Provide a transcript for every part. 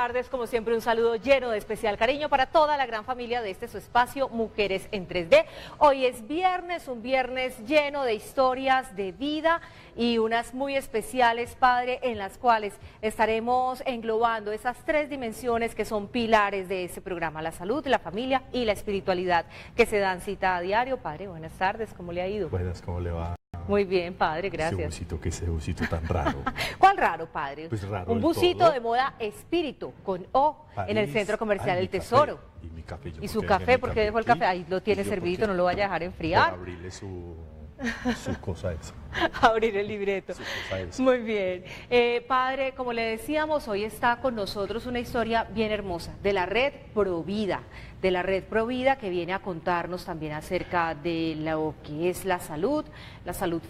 tardes, como siempre un saludo lleno de especial cariño para toda la gran familia de este su espacio Mujeres en 3D. Hoy es viernes, un viernes lleno de historias de vida y unas muy especiales, padre, en las cuales estaremos englobando esas tres dimensiones que son pilares de este programa: la salud, la familia y la espiritualidad, que se dan cita a diario. Padre, buenas tardes, ¿cómo le ha ido? Buenas, ¿cómo le va? Muy bien, padre, gracias. Ese busito tan raro. ¿Cuál raro, padre? Pues raro. Un busito de moda Espíritu, con O, París, en el Centro Comercial El mi Tesoro. Café. Y mi café. Y su café, ¿por qué dejó el café? Ahí lo tiene servidito, no lo vaya a dejar enfriar. Para abrirle su cosa esa. Abrir el libreto. Su cosa esa. Muy bien. Padre, como le decíamos, hoy está con nosotros una historia bien hermosa de la red Provida. De la red Provida, que viene a contarnos también acerca de lo que es la salud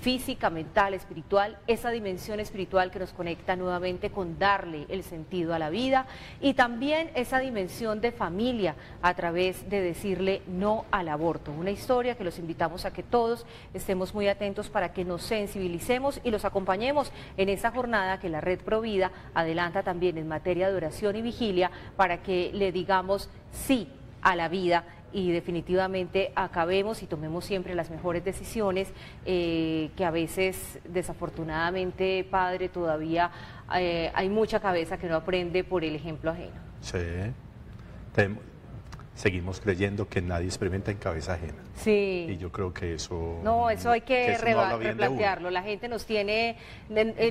física, mental, espiritual, esa dimensión espiritual que nos conecta nuevamente con darle el sentido a la vida, y también esa dimensión de familia a través de decirle no al aborto. Una historia que los invitamos a que todos estemos muy atentos para que nos sensibilicemos y los acompañemos en esta jornada que la red Provida adelanta también en materia de oración y vigilia, para que le digamos sí a la vida y definitivamente acabemos y tomemos siempre las mejores decisiones, que a veces desafortunadamente, padre, todavía hay mucha cabeza que no aprende por el ejemplo ajeno. Sí. Seguimos creyendo que nadie experimenta en cabeza ajena. Sí. Y yo creo que eso... No, eso hay que no replantearlo. La gente nos tiene,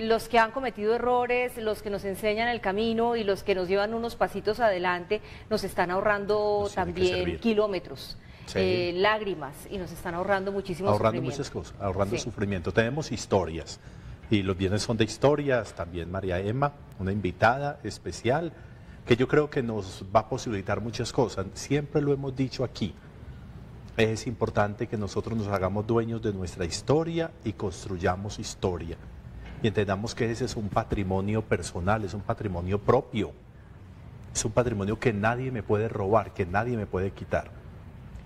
los que han cometido errores, los que nos enseñan el camino y los que nos llevan unos pasitos adelante, nos están ahorrando también kilómetros, sí, lágrimas, y nos están ahorrando muchísimo sufrimiento. Muchas cosas, ahorrando sí. Sufrimiento. Tenemos historias, y los viernes son de historias. También María Emma, una invitada especial, que yo creo que nos va a posibilitar muchas cosas. Siempre lo hemos dicho aquí, es importante que nosotros nos hagamos dueños de nuestra historia y construyamos historia. Y entendamos que ese es un patrimonio personal, es un patrimonio propio, es un patrimonio que nadie me puede robar, que nadie me puede quitar,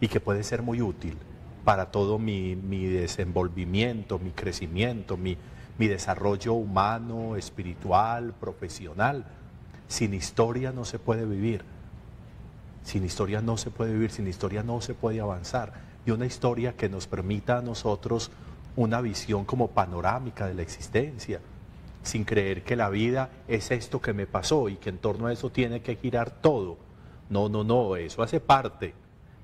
y que puede ser muy útil para todo mi desenvolvimiento, mi crecimiento, mi desarrollo humano, espiritual, profesional. Sin historia no se puede vivir, sin historia no se puede vivir, sin historia no se puede avanzar. Y una historia que nos permita a nosotros una visión como panorámica de la existencia, sin creer que la vida es esto que me pasó y que en torno a eso tiene que girar todo. No, eso hace parte,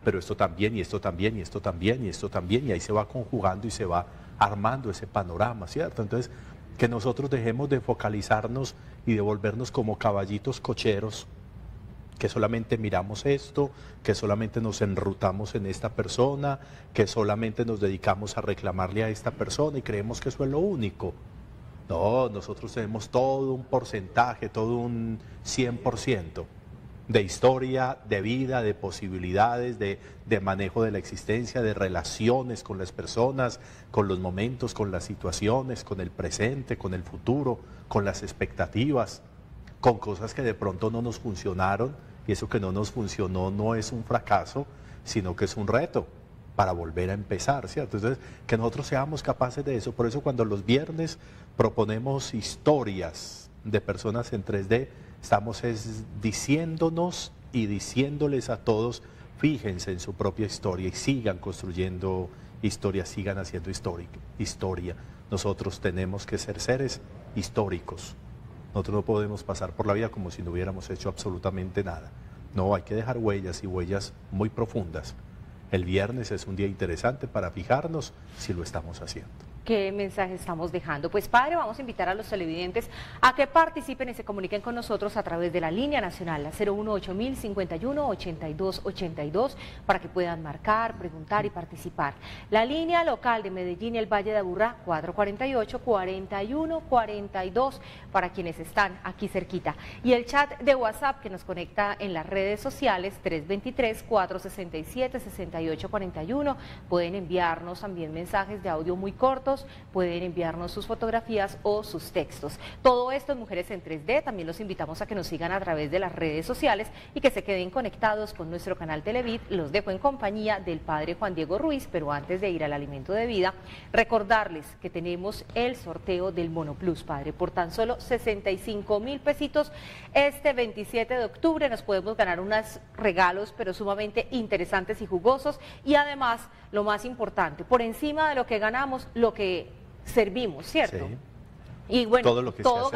pero esto también, y esto también, y esto también, y esto también, y ahí se va conjugando y se va armando ese panorama, ¿cierto? Entonces, que nosotros dejemos de focalizarnos y de volvernos como caballitos cocheros, que solamente miramos esto, que solamente nos enrutamos en esta persona, que solamente nos dedicamos a reclamarle a esta persona y creemos que eso es lo único. No, nosotros tenemos todo un porcentaje, todo un 100% de historia, de vida, de posibilidades, de manejo de la existencia, de relaciones con las personas, con los momentos, con las situaciones, con el presente, con el futuro, con las expectativas, con cosas que de pronto no nos funcionaron, y eso que no nos funcionó no es un fracaso, sino que es un reto para volver a empezar, ¿cierto? Entonces, que nosotros seamos capaces de eso. Por eso cuando los viernes proponemos historias de personas en 3D, estamos diciéndonos y diciéndoles a todos: fíjense en su propia historia y sigan construyendo historia, sigan haciendo historia. Nosotros tenemos que ser seres históricos. Nosotros no podemos pasar por la vida como si no hubiéramos hecho absolutamente nada. No, hay que dejar huellas, y huellas muy profundas. El viernes es un día interesante para fijarnos si lo estamos haciendo. ¿Qué mensaje estamos dejando? Pues, padre, vamos a invitar a los televidentes a que participen y se comuniquen con nosotros a través de la línea nacional, la 018-051-8282, para que puedan marcar, preguntar y participar. La línea local de Medellín y el Valle de Aburrá, 448-4142, para quienes están aquí cerquita. Y el chat de WhatsApp que nos conecta en las redes sociales, 323-467-6841. Pueden enviarnos también mensajes de audio muy cortos, fotos, pueden enviarnos sus fotografías o sus textos. Todo esto en Mujeres en 3D, también los invitamos a que nos sigan a través de las redes sociales y que se queden conectados con nuestro canal Televid. Los dejo en compañía del padre Juan Diego Ruiz, pero antes de ir al alimento de vida, recordarles que tenemos el sorteo del Bono Plus, padre, por tan solo 65.000 pesitos. Este 27 de octubre nos podemos ganar unos regalos, pero sumamente interesantes y jugosos, y además, lo más importante, por encima de lo que ganamos, lo que servimos, ¿cierto? Sí. Y bueno, Todo lo que todos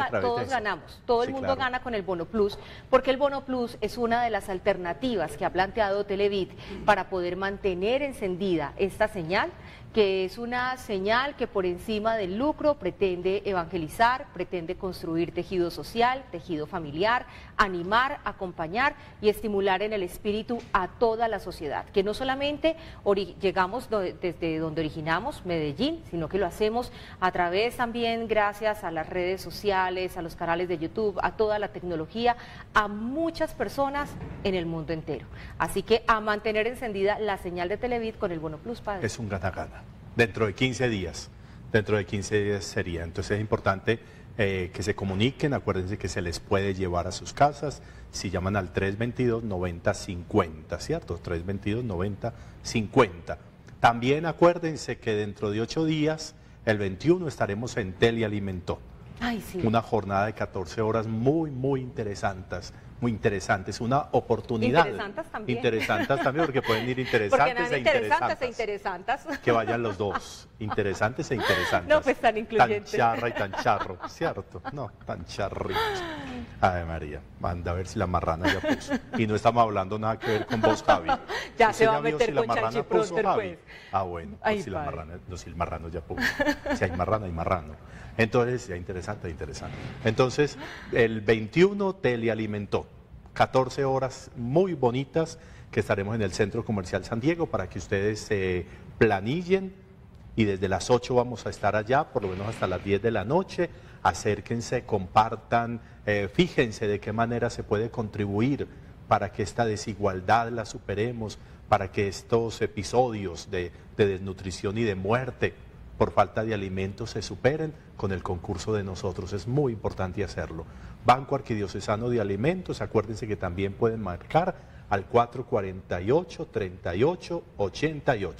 ganamos, todo el Sí, mundo claro. gana con el Bono Plus, porque el Bono Plus es una de las alternativas que ha planteado Televid para poder mantener encendida esta señal, que es una señal que por encima del lucro pretende evangelizar, pretende construir tejido social, tejido familiar, animar, acompañar y estimular en el espíritu a toda la sociedad, que no solamente llegamos desde donde originamos, Medellín, sino que lo hacemos a través también, gracias a las redes sociales, a los canales de YouTube, a toda la tecnología, a muchas personas en el mundo entero. Así que a mantener encendida la señal de Televid con el Bono Plus, padre. Es un gana-gana. Dentro de 15 días sería. Entonces es importante que se comuniquen, acuérdense que se les puede llevar a sus casas si llaman al 322-9050, ¿cierto? 322-9050. También acuérdense que dentro de 8 días, el 21, estaremos en Telealimentó. Ay, sí. Una jornada de 14 horas muy interesantes, una oportunidad. Interesantes también, porque pueden ir interesantes e interesantes. Que vayan los dos, interesantes e interesantes. No, pues tan incluyentes. Tan charra y tan charro, ¿cierto? No, tan charrito. Ay, María, manda a ver si la marrana ya puso. Y no estamos hablando nada que ver con vos, Javi. Ya ¿Usted se va a vio meter si la con marrana Chanchiproster, puso, Javi? pues. Ah, bueno, pues Ay, si padre. el marrano ya puso. Si hay marrana, hay marrano. Entonces, ya interesante. Entonces, el 21 Telealimentó, 14 horas muy bonitas que estaremos en el Centro Comercial San Diego para que ustedes se planillen, y desde las 8 vamos a estar allá, por lo menos hasta las 10 de la noche. Acérquense, compartan, fíjense de qué manera se puede contribuir para que esta desigualdad la superemos, para que estos episodios de desnutrición y de muerte por falta de alimentos se superen con el concurso de nosotros. Es muy importante hacerlo. Banco Arquidiocesano de Alimentos, acuérdense que también pueden marcar al 448-3888.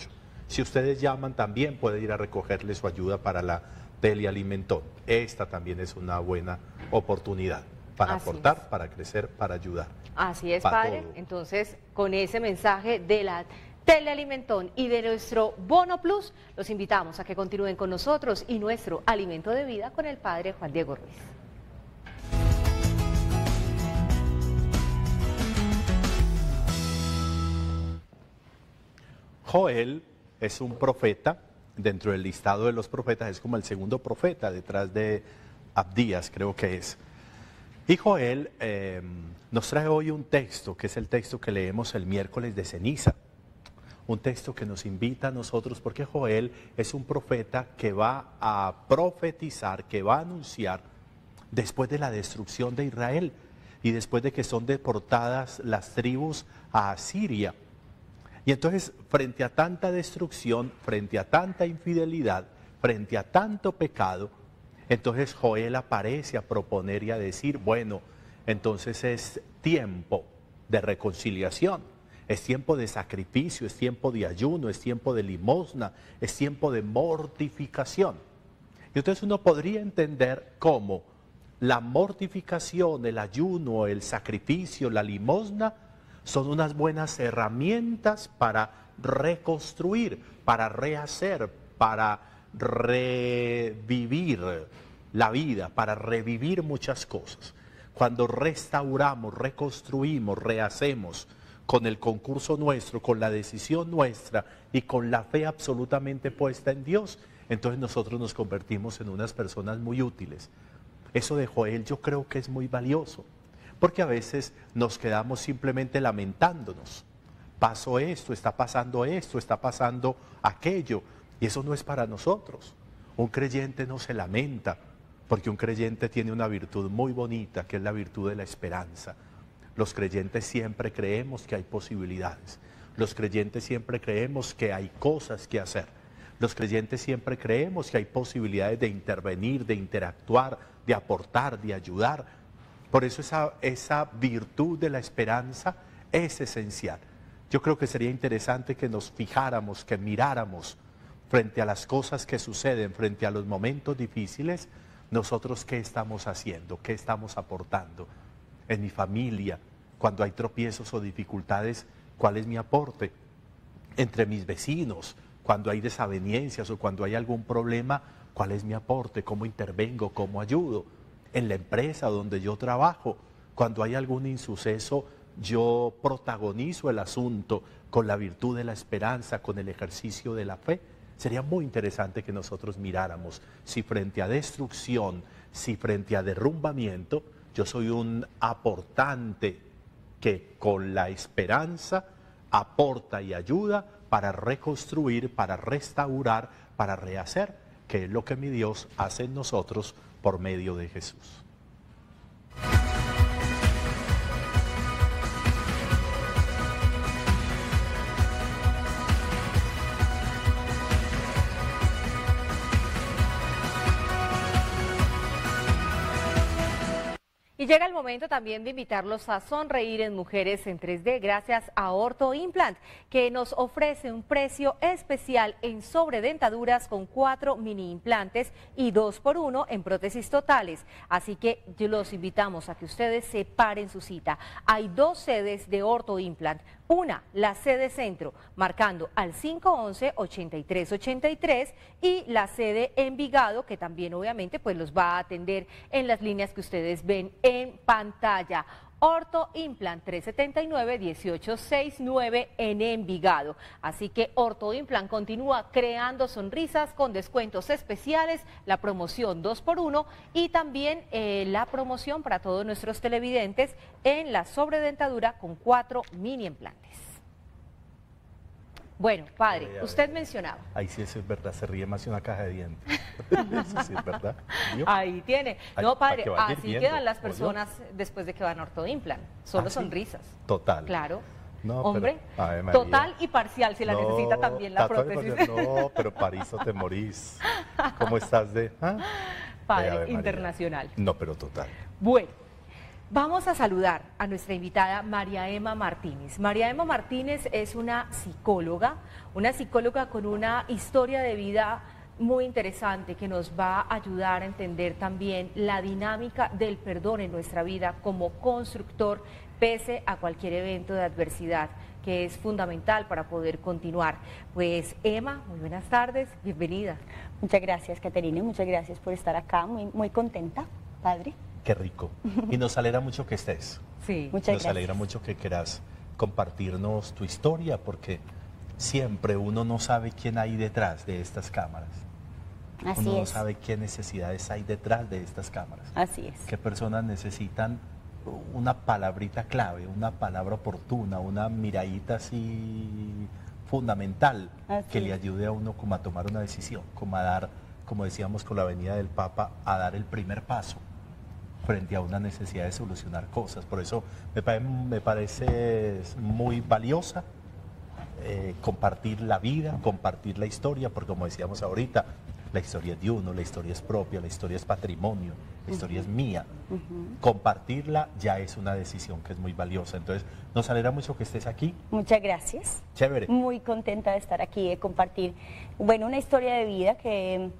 Si ustedes llaman, también puede ir a recogerle su ayuda para la Telealimentón. Esta también es una buena oportunidad para aportar, para crecer, para ayudar. Así es, para padre. todo. Entonces, con ese mensaje de la Telealimentón y de nuestro Bono Plus, los invitamos a que continúen con nosotros y nuestro alimento de vida con el padre Juan Diego Ruiz. Joel es un profeta, dentro del listado de los profetas es como el segundo profeta, detrás de Abdías, creo que es. Y Joel nos trae hoy un texto, que es el texto que leemos el miércoles de ceniza. Un texto que nos invita a nosotros, porque Joel es un profeta que va a profetizar, que va a anunciar después de la destrucción de Israel y después de que son deportadas las tribus a Asiria. Y entonces, frente a tanta destrucción, frente a tanta infidelidad, frente a tanto pecado, entonces Joel aparece a proponer y a decir, bueno, entonces es tiempo de reconciliación. Es tiempo de sacrificio, es tiempo de ayuno, es tiempo de limosna, es tiempo de mortificación. Y entonces uno podría entender cómo la mortificación, el ayuno, el sacrificio, la limosna, son unas buenas herramientas para reconstruir, para rehacer, para revivir la vida, para revivir muchas cosas. Cuando restauramos, reconstruimos, rehacemos, con el concurso nuestro, con la decisión nuestra y con la fe absolutamente puesta en Dios, entonces nosotros nos convertimos en unas personas muy útiles. Eso de Joel yo creo que es muy valioso, porque a veces nos quedamos simplemente lamentándonos. Pasó esto, está pasando aquello, y eso no es para nosotros. Un creyente no se lamenta, porque un creyente tiene una virtud muy bonita, que es la virtud de la esperanza. Los creyentes siempre creemos que hay posibilidades. Los creyentes siempre creemos que hay cosas que hacer. Los creyentes siempre creemos que hay posibilidades de intervenir, de interactuar, de aportar, de ayudar. Por eso esa virtud de la esperanza es esencial. Yo creo que sería interesante que nos fijáramos, que miráramos frente a las cosas que suceden, frente a los momentos difíciles, nosotros qué estamos haciendo, qué estamos aportando. En mi familia, cuando hay tropiezos o dificultades, ¿cuál es mi aporte? Entre mis vecinos, cuando hay desavenencias o cuando hay algún problema, ¿cuál es mi aporte? ¿Cómo intervengo? ¿Cómo ayudo? En la empresa donde yo trabajo, cuando hay algún insuceso, yo protagonizo el asunto con la virtud de la esperanza, con el ejercicio de la fe. Sería muy interesante que nosotros miráramos si frente a destrucción, si frente a derrumbamiento, yo soy un aportante que con la esperanza aporta y ayuda para reconstruir, para restaurar, para rehacer, que es lo que mi Dios hace en nosotros por medio de Jesús. Y llega el momento también de invitarlos a sonreír en Mujeres en 3D gracias a Ortho Implant, que nos ofrece un precio especial en sobredentaduras con 4 mini implantes y 2x1 en prótesis totales. Así que los invitamos a que ustedes separen su cita. Hay 2 sedes de Ortho Implant. Una, la sede centro, marcando al 511-8383 y la sede Envigado, que también obviamente pues los va a atender en las líneas que ustedes ven en pantalla. Ortho Implant 379-1869 en Envigado. Así que Ortho Implant continúa creando sonrisas con descuentos especiales, la promoción 2x1 y también la promoción para todos nuestros televidentes en la sobredentadura con 4 mini implantes. Bueno, padre, usted mencionaba. Ahí sí, eso es verdad, se ríe más que una caja de dientes. Eso sí es verdad. ¿Vio? Ahí tiene. No, padre, así viendo, quedan las personas después de que van a Ortho Implant. Solo sonrisas. Total. Claro. No, hombre, pero, total y parcial si la necesita también la prótesis. No, pero Pariso te morís. ¿Cómo estás de...? Padre, internacional. No, pero total. Bueno. Vamos a saludar a nuestra invitada María Emma Martínez. María Emma Martínez es una psicóloga con una historia de vida muy interesante que nos va a ayudar a entender también la dinámica del perdón en nuestra vida como constructor pese a cualquier evento de adversidad, que es fundamental para poder continuar. Pues Emma, muy buenas tardes, bienvenida. Muchas gracias, Caterina, muchas gracias por estar acá, muy contenta, padre. Qué rico. Y nos alegra mucho que estés. Sí. Muchas gracias. Nos alegra mucho que quieras compartirnos tu historia, porque siempre uno no sabe quién hay detrás de estas cámaras. Así uno no es. sabe qué necesidades hay detrás de estas cámaras. Así es. Qué personas necesitan una palabrita clave, una palabra oportuna, una miradita así fundamental que le ayude a uno como a tomar una decisión, como a dar, como decíamos con la venida del Papa, a dar el primer paso frente a una necesidad de solucionar cosas. Por eso me parece muy valiosa compartir la vida, compartir la historia, porque como decíamos ahorita, la historia es de uno, la historia es propia, la historia es patrimonio, la historia es mía. Compartirla ya es una decisión que es muy valiosa. Entonces, nos alegra mucho que estés aquí. Muchas gracias. Chévere. Muy contenta de estar aquí, de compartir, bueno, una historia de vida que...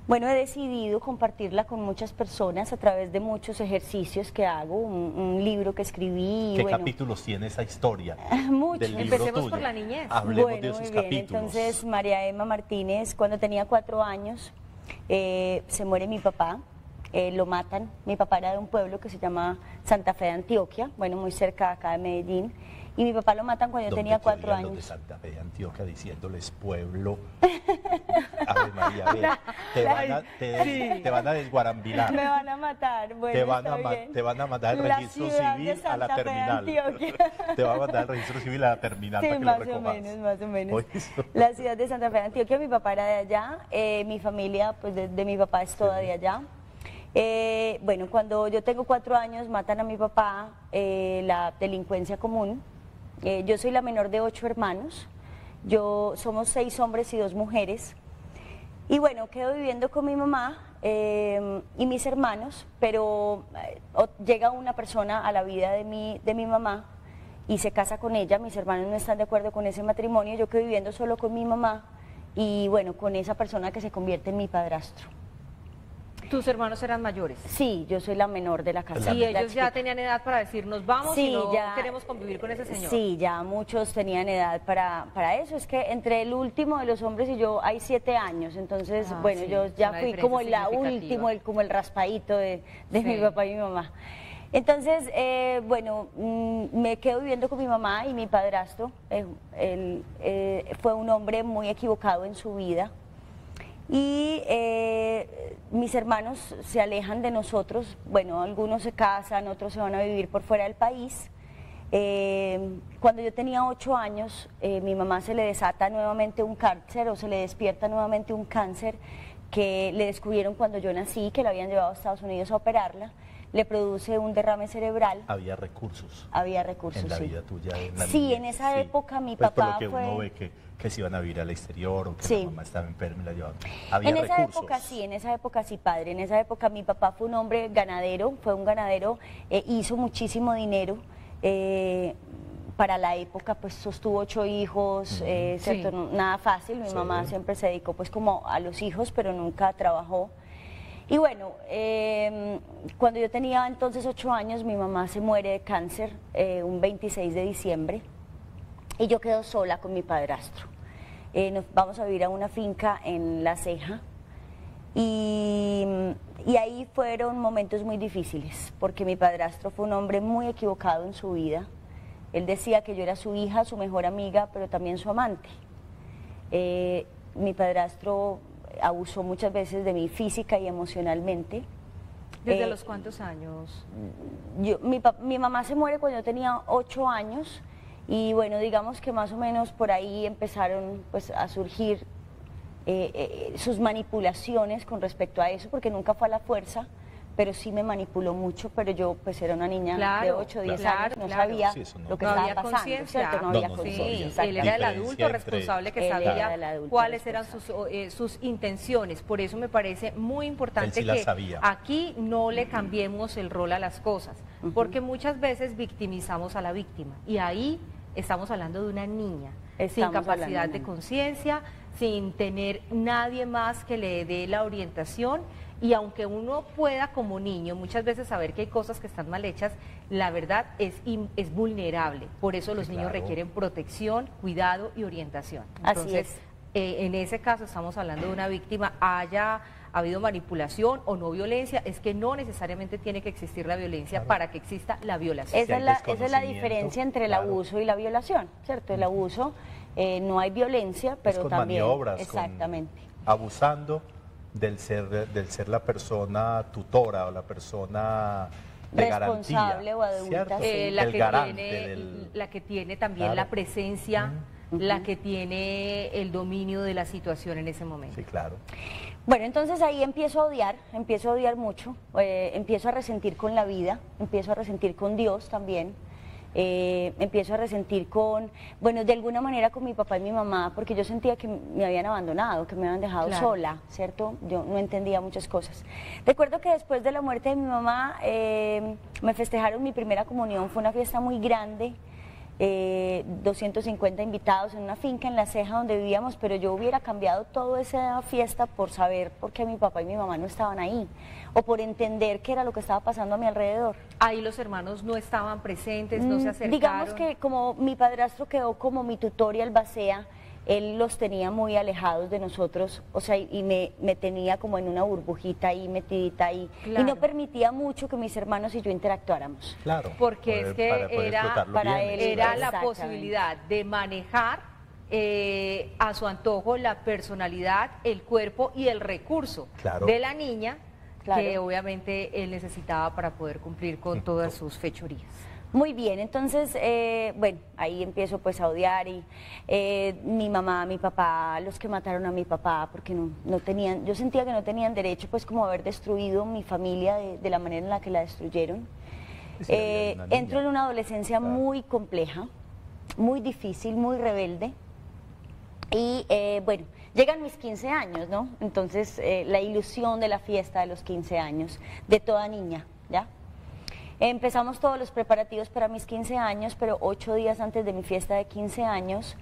Bueno, he decidido compartirla con muchas personas a través de muchos ejercicios que hago, un libro que escribí. ¿Qué capítulos tiene esa historia? Muchos. Del libro Empecemos tuyo? por la niñez. Hablemos de esos capítulos. Entonces, María Emma Martínez, cuando tenía 4 años, se muere mi papá, lo matan. Mi papá era de un pueblo que se llama Santa Fe de Antioquia, bueno, muy cerca de acá de Medellín. Y mi papá lo matan cuando yo tenía 4 años. Los de Santa Fe de Antioquia diciéndoles pueblo. Ave María, te van a desguarambilar. Me van a matar. Bueno, te van a mandar el registro civil a la terminal. Te van a mandar el registro civil a la terminal para que lo recojas. Más o menos. La ciudad de Santa Fe de Antioquia, mi papá era de allá, mi familia pues de mi papá es toda de allá. Bueno, cuando yo tengo 4 años matan a mi papá, la delincuencia común. Yo soy la menor de 8 hermanos, somos 6 hombres y 2 mujeres. Y bueno, quedo viviendo con mi mamá y mis hermanos, pero llega una persona a la vida de mi mamá y se casa con ella. Mis hermanos no están de acuerdo con ese matrimonio, yo quedo viviendo solo con mi mamá y bueno, con esa persona que se convierte en mi padrastro. ¿Tus hermanos eran mayores? Sí, yo soy la menor de la casa. ¿Y ellos ya tenían edad para decirnos vamos Sí, y no ya, queremos convivir con ese señor? Sí, ya muchos tenían edad para eso. Es que entre el último de los hombres y yo hay 7 años, entonces bueno, sí, yo es ya una fui diferencia como la significativa. último, como el raspadito de Sí. mi papá y mi mamá. Entonces, bueno, me quedo viviendo con mi mamá y mi padrastro. Él fue un hombre muy equivocado en su vida. Y mis hermanos se alejan de nosotros, bueno, algunos se casan, otros se van a vivir por fuera del país. Cuando yo tenía 8 años, mi mamá se le desata nuevamente un cáncer o se le despierta nuevamente un cáncer que le descubrieron cuando yo nací, que la habían llevado a Estados Unidos a operarla. Le produce un derrame cerebral. Había recursos. Había recursos, en la sí. vida tuya. En la Sí, niñez, en esa sí. época mi Pues papá por lo que fue... uno ve que se iban a vivir al exterior o que Sí. la mamá estaba enferma y la llevaban. Había En esa recursos. época sí, en esa época sí, padre. En esa época mi papá fue un hombre ganadero, fue un ganadero, hizo muchísimo dinero. Para la época pues sostuvo 8 hijos, ¿cierto? Sí. Nada fácil. Mi Sí. mamá siempre se dedicó pues como a los hijos, pero nunca trabajó. Y bueno, cuando yo tenía entonces 8 años, mi mamá se muere de cáncer un 26 de diciembre y yo quedo sola con mi padrastro. Nos vamos a vivir a una finca en La Ceja y ahí fueron momentos muy difíciles porque mi padrastro fue un hombre muy equivocado en su vida. Él decía que yo era su hija, su mejor amiga, pero también su amante. Mi padrastro abusó muchas veces de mí física y emocionalmente. ¿Desde los cuántos años? Mi mamá se muere cuando yo tenía 8 años y bueno, digamos que más o menos por ahí empezaron pues a surgir sus manipulaciones con respecto a eso, porque nunca fue a la fuerza, pero sí me manipuló mucho, pero yo pues era una niña de 8 o 10 años, no sabía Sí, eso no. lo que No estaba había pasando, conciencia. ¿cierto? No No, había no, no conciencia. sabía. Él era el adulto Diferencia entre- responsable que Él era sabía el adulto cuáles eran responsable. sus intenciones. Por eso me parece muy importante Él sí las que sabía. aquí no le cambiemos el rol a las cosas, porque muchas veces victimizamos a la víctima y ahí estamos hablando de una niña sin Estamos capacidad hablando de de conciencia, sin tener nadie más que le dé la orientación. Y aunque uno pueda como niño muchas veces saber que hay cosas que están mal hechas, la verdad es vulnerable. Por eso los Sí, niños claro. requieren protección, cuidado y orientación. Así Entonces, es. en ese caso estamos hablando de una víctima, haya habido manipulación o no violencia, es que no necesariamente tiene que existir la violencia para que exista la violación. Esa hay es la desconocimiento, diferencia entre el claro. abuso y la violación, ¿cierto? El abuso, no hay violencia, pero Es con también... maniobras, Exactamente. abusando del ser la persona tutora o la persona de Responsable garantía, o adulta, ¿cierto? sí. La, El que garante tiene, del... la que tiene también Claro. la presencia, la que tiene el dominio de la situación en ese momento. Sí, claro. Bueno, entonces ahí empiezo a odiar mucho, empiezo a resentir con la vida, empiezo a resentir con Dios también, empiezo a resentir bueno, de alguna manera con mi papá y mi mamá, porque yo sentía que me habían abandonado, que me habían dejado Claro. sola, ¿cierto? Yo no entendía muchas cosas. Recuerdo que después de la muerte de mi mamá, me festejaron mi primera comunión, fue una fiesta muy grande, 250 invitados en una finca en La Ceja donde vivíamos, pero yo hubiera cambiado toda esa fiesta por saber por qué mi papá y mi mamá no estaban ahí, o por entender qué era lo que estaba pasando a mi alrededor. Ahí los hermanos no estaban presentes, no se acercaron. Digamos que como mi padrastro quedó como mi tutor y albacea, él los tenía muy alejados de nosotros, o sea, y me tenía como en una burbujita ahí, metidita ahí, Claro. y no permitía mucho que mis hermanos y yo interactuáramos. Claro. Porque es que para poder era- explotar los para bienes, él era claro. la Exactamente. posibilidad de manejar a su antojo la personalidad, el cuerpo y el recurso Claro. de la niña, Claro. que obviamente él necesitaba para poder cumplir con todas sus fechorías. Muy bien, entonces, bueno, ahí empiezo pues a odiar y mi mamá, mi papá, los que mataron a mi papá, porque no tenían, yo sentía que no tenían derecho pues como a haber destruido mi familia de la manera en la que la destruyeron. Sí, había una niña. Entro en una adolescencia Claro. muy compleja, muy difícil, muy rebelde y bueno, llegan mis 15 años, ¿no? Entonces, la ilusión de la fiesta de los 15 años, de toda niña, ¿ya? Empezamos todos los preparativos para mis 15 años, pero 8 días antes de mi fiesta de 15 años,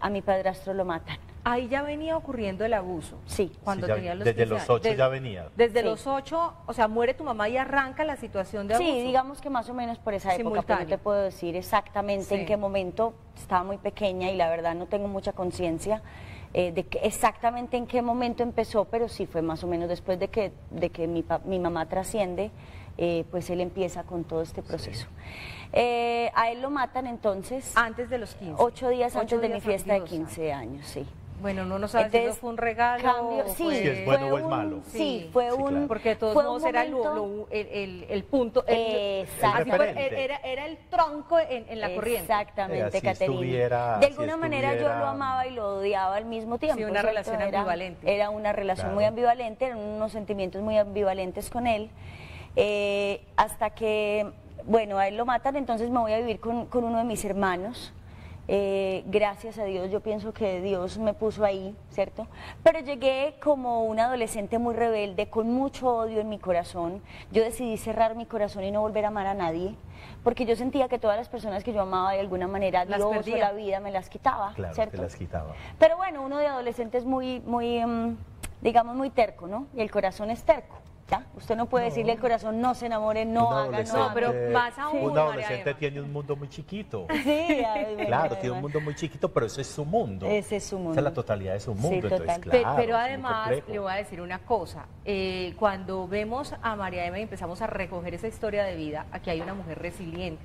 a mi padrastro lo matan. Ahí ya venía ocurriendo el abuso. Sí. Cuando Sí, ya- tenía los desde 15 los años. 8 ya venía. Desde Sí. los 8, o sea, muere tu mamá y arranca la situación de abuso. Sí, digamos que más o menos por esa época, pero no Simultáneo. te puedo decir exactamente Sí. en qué momento, estaba muy pequeña y la verdad no tengo mucha conciencia de que exactamente en qué momento empezó, pero sí fue más o menos después de que mi mamá trasciende, pues él empieza con todo este proceso. A él lo matan entonces Antes de los 15. 8 días Ocho antes de mi días fiesta de antes. 15 años, sí. Bueno, no nos sabes si Entonces, eso fue un regalo. cambio, o sí, fue- Si es bueno fue o es un- malo. Sí, fue Sí, un... claro. Porque de todos fue un modos era momento- el punto. Exacto. así fue, referente. era el tronco en la corriente. Exactamente, Así Caterina. estuviera- De así alguna manera yo estuviera- lo amaba y lo odiaba al mismo tiempo. Sí, una ¿cierto? relación ambivalente. Era una relación Claro. muy ambivalente, eran unos sentimientos muy ambivalentes con él, hasta que, bueno, a él lo matan, entonces me voy a vivir con uno de mis hermanos. Gracias a Dios, yo pienso que Dios me puso ahí, ¿cierto? Pero llegué como una adolescente muy rebelde, con mucho odio en mi corazón. Yo decidí cerrar mi corazón y no volver a amar a nadie, porque yo sentía que todas las personas que yo amaba de alguna manera, Las Dios o perdía. la vida me las quitaba, Claro, ¿cierto? te las quitaba. Pero bueno, uno de adolescente es muy, digamos, muy terco, ¿no? Y el corazón es terco, ¿ya? Usted no puede decirle al corazón, no se enamore, no Un haga, no adolescente- haga. pero más aún, Un María adolescente Emma. tiene un mundo muy chiquito. Sí, ay, bueno, Claro, tiene un además. mundo muy chiquito, pero ese es su mundo. Ese es su Esa mundo. es la totalidad de su Sí, mundo. total. Entonces, Pe- claro, pero es muy además complejo. le voy a decir una cosa, cuando vemos a María Emma y empezamos a recoger esa historia de vida, aquí hay una mujer resiliente.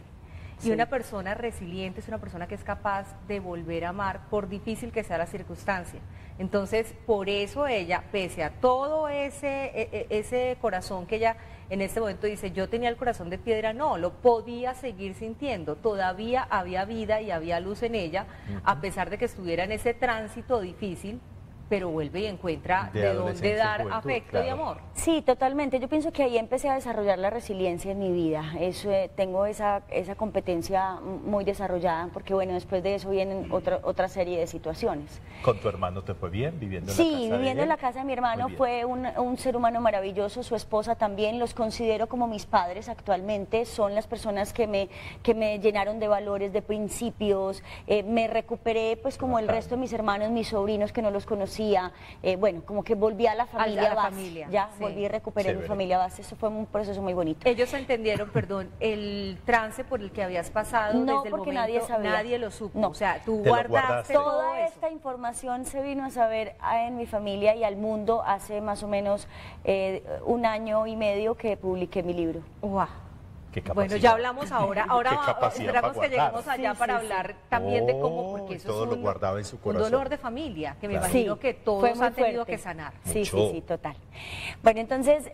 Y Sí. una persona resiliente es una persona que es capaz de volver a amar por difícil que sea la circunstancia. Entonces, por eso ella, pese a todo ese corazón que ella en este momento dice, yo tenía el corazón de piedra, no, lo podía seguir sintiendo. Todavía había vida y había luz en ella, a pesar de que estuviera en ese tránsito difícil, pero vuelve y encuentra De de dónde adolescencia, dar juventud, afecto y claro. amor. Sí, totalmente. Yo pienso que ahí empecé a desarrollar la resiliencia en mi vida. Tengo esa competencia muy desarrollada, porque bueno, después de eso vienen otra serie de situaciones. ¿Con tu hermano te fue bien viviendo en la casa Sí, de viviendo en él? la casa de mi hermano Muy bien. fue un ser humano maravilloso, su esposa también, los considero como mis padres actualmente, son las personas que me llenaron de valores, de principios, me recuperé pues como el bacano. resto de mis hermanos, mis sobrinos que no los conocía, bueno, como que volví a la familia la base, familia, ya, sí. volví y recuperé mi Chévere. familia base, eso fue un proceso muy bonito. Ellos entendieron, perdón, el trance por el que habías pasado No, desde el porque momento, nadie sabía. nadie lo supo. No. O sea, tú Te lo guardaste guardaste. todo Toda eso. esta información se vino a saber en mi familia y al mundo hace más o menos 1 año y medio que publiqué mi libro. Guau. Qué Bueno, capacidad. ya hablamos ahora. Ahora Qué capacidad esperamos para que guardar. lleguemos allá Sí, para sí, sí. hablar también de cómo, Oh, porque eso todo es lo guardaba en su un corazón. dolor de familia que me Claro. imagino que fue todos muy han tenido fuerte. que sanar. Sí, sí, Mucho. sí, total. Bueno, entonces,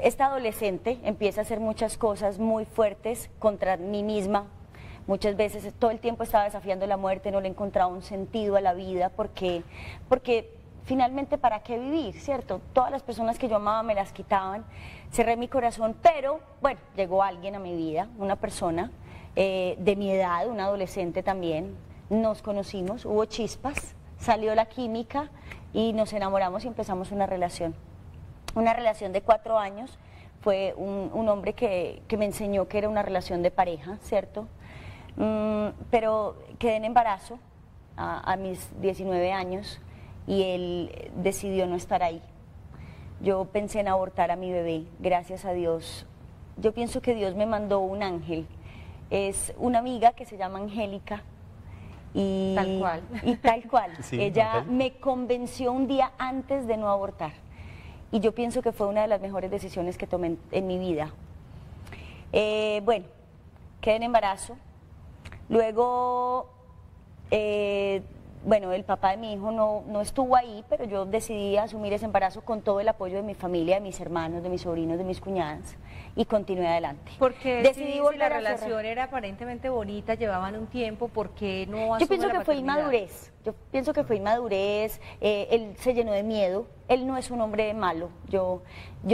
esta adolescente empieza a hacer muchas cosas muy fuertes contra mí misma. Muchas veces, todo el tiempo estaba desafiando la muerte, no le encontraba un sentido a la vida, porque finalmente, ¿para qué vivir, cierto? Todas las personas que yo amaba me las quitaban, cerré mi corazón, pero, bueno, llegó alguien a mi vida, una persona de mi edad, un adolescente también, nos conocimos, hubo chispas, salió la química y nos enamoramos y empezamos una relación de 4 años. Fue un hombre que me enseñó que era una relación de pareja, ¿cierto? Pero quedé en embarazo a mis 19 años y él decidió no estar ahí. Yo pensé en abortar a mi bebé, gracias a Dios. Yo pienso que Dios me mandó un ángel. Es una amiga que se llama Angélica. Y Tal cual. Y tal cual. Sí, Ella Angélica. me convenció un día antes de no abortar. Y yo pienso que fue una de las mejores decisiones que tomé en mi vida. Bueno, quedé en embarazo. Luego, bueno, el papá de mi hijo no estuvo ahí, pero yo decidí asumir ese embarazo con todo el apoyo de mi familia, de mis hermanos, de mis sobrinos, de mis cuñadas, y continué adelante. Porque decidí si volver la a cerrar. relación era aparentemente bonita, llevaban un tiempo, ¿por qué no Yo asume pienso la que fue paternidad? inmadurez. yo pienso que fue inmadurez, él se llenó de miedo, él no es un hombre malo, yo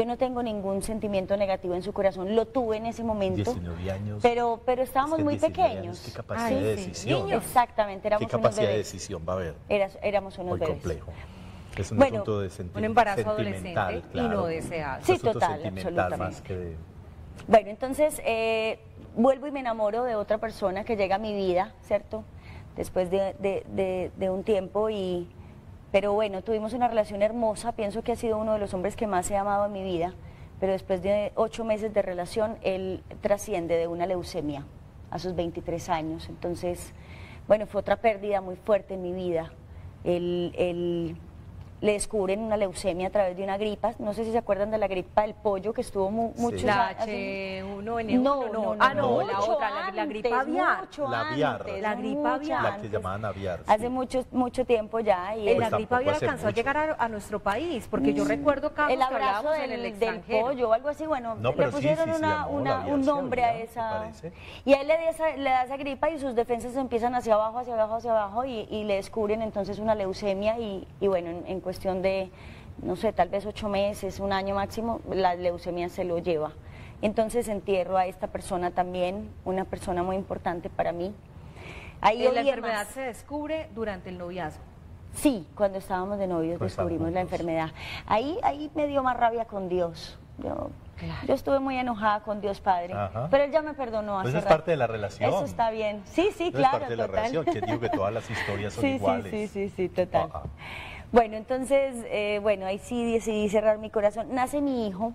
no tengo ningún sentimiento negativo en su corazón, lo tuve en ese momento, 19 años. pero estábamos Es que muy 19 pequeños. años, ¿qué capacidad de decisión? niños. Exactamente, ¿Qué éramos unos capacidad de bebés. decisión va a haber? Éramos unos Muy bebés. complejo. Es un Bueno, asunto de Un embarazo sentimental, adolescente y no deseado. Sí, Un asunto total, sentimental más absolutamente. que de... Bueno, entonces vuelvo y me enamoro de otra persona que llega a mi vida, ¿cierto? Después de un tiempo pero bueno, tuvimos una relación hermosa, pienso que ha sido uno de los hombres que más he amado en mi vida, pero después de 8 meses de relación, él trasciende de una leucemia a sus 23 años, entonces, bueno, fue otra pérdida muy fuerte en mi vida. Él le descubren una leucemia a través de una gripa, no sé si se acuerdan de la gripa del pollo que estuvo muchos La años. H1N1, No, la mucho otra, la gripa antes, aviar. mucho La aviar. antes, La gripa mucho aviar. La que antes. llamaban aviar. Hace sí. mucho tiempo ya. Y La Pues gripa tampoco aviar hace alcanzó a mucho. llegar a nuestro país, porque yo recuerdo casos el que abrazo hablábamos en el del extranjero. pollo o algo así, bueno, No, le pero sí, pusieron sí, se llamó la un aviar, nombre sí, a ¿me esa... parece? Y a él le da esa gripa y sus defensas empiezan hacia abajo, hacia abajo, hacia abajo y le descubren entonces una leucemia y bueno, en cuestión de, no sé, tal vez 8 meses, un año máximo, la leucemia se lo lleva. Entonces entierro a esta persona también, una persona muy importante para mí. Ahí La odié enfermedad más. se descubre durante el noviazgo. Sí, cuando estábamos de novios Pues descubrimos la juntos. enfermedad. Ahí me dio más rabia con Dios. Yo estuve muy enojada con Dios Padre, Ajá. pero Él ya me perdonó hace Pues es rato. parte de la relación. Eso está bien. Sí, No es claro, parte de la total. relación, que digo que todas las historias son iguales. Sí, total. Ajá. Bueno, entonces, bueno, ahí sí decidí cerrar mi corazón. Nace mi hijo,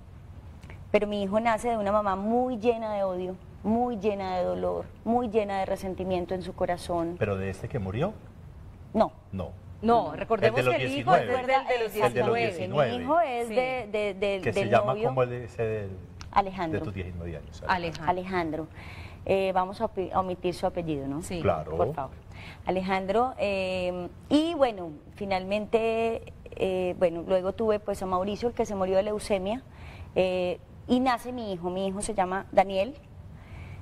pero mi hijo nace de una mamá muy llena de odio, muy llena de dolor, muy llena de resentimiento en su corazón. Pero de este que murió, no. no. No, recordemos El de los que el hijo es 19. del de los El de los 19. 19. Mi hijo es Sí. del Que se del llama novio como ese de Alejandro. tus 19 años. Alejandro. Alejandro. Vamos a omitir su apellido, ¿no? Sí. Claro. Por favor. Alejandro. Y bueno, finalmente, bueno, luego tuve pues a Mauricio, el que se murió de leucemia, y nace mi hijo. Mi hijo se llama Daniel.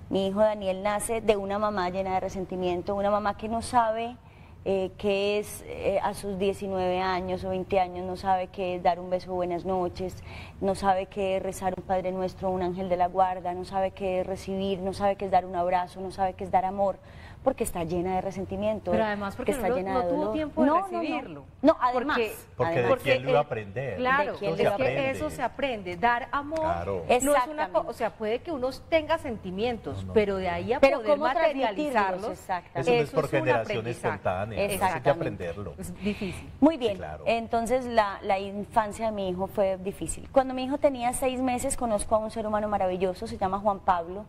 Mi hijo Daniel nace de una mamá llena de resentimiento, una mamá que no sabe qué es a sus 19 años o 20 años, no sabe qué es dar un beso buenas noches, no sabe qué es rezar un Padre Nuestro, un ángel de la guarda, no sabe qué es recibir, no sabe qué es dar un abrazo, no sabe qué es dar amor, porque está llena de resentimiento. Pero además porque está no, llena no de tuvo dolor. tiempo de No, recibirlo. No, además. Porque además. de quién lo iba a aprender. Claro, ¿De quién es le va a que aprender? eso se aprende, dar amor. Claro. No es una Exactamente. o sea, puede que uno tenga sentimientos, No. pero de ahí a Pero poder ¿cómo materializarlos, transmitirlos? Exactamente. Eso no es eso por es un generación aprendizaje. espontánea, eso hay que Exactamente. aprenderlo. es difícil. Muy bien, Sí, claro. entonces la infancia de mi hijo fue difícil. Cuando mi hijo tenía 6 meses conozco a un ser humano maravilloso, se llama Juan Pablo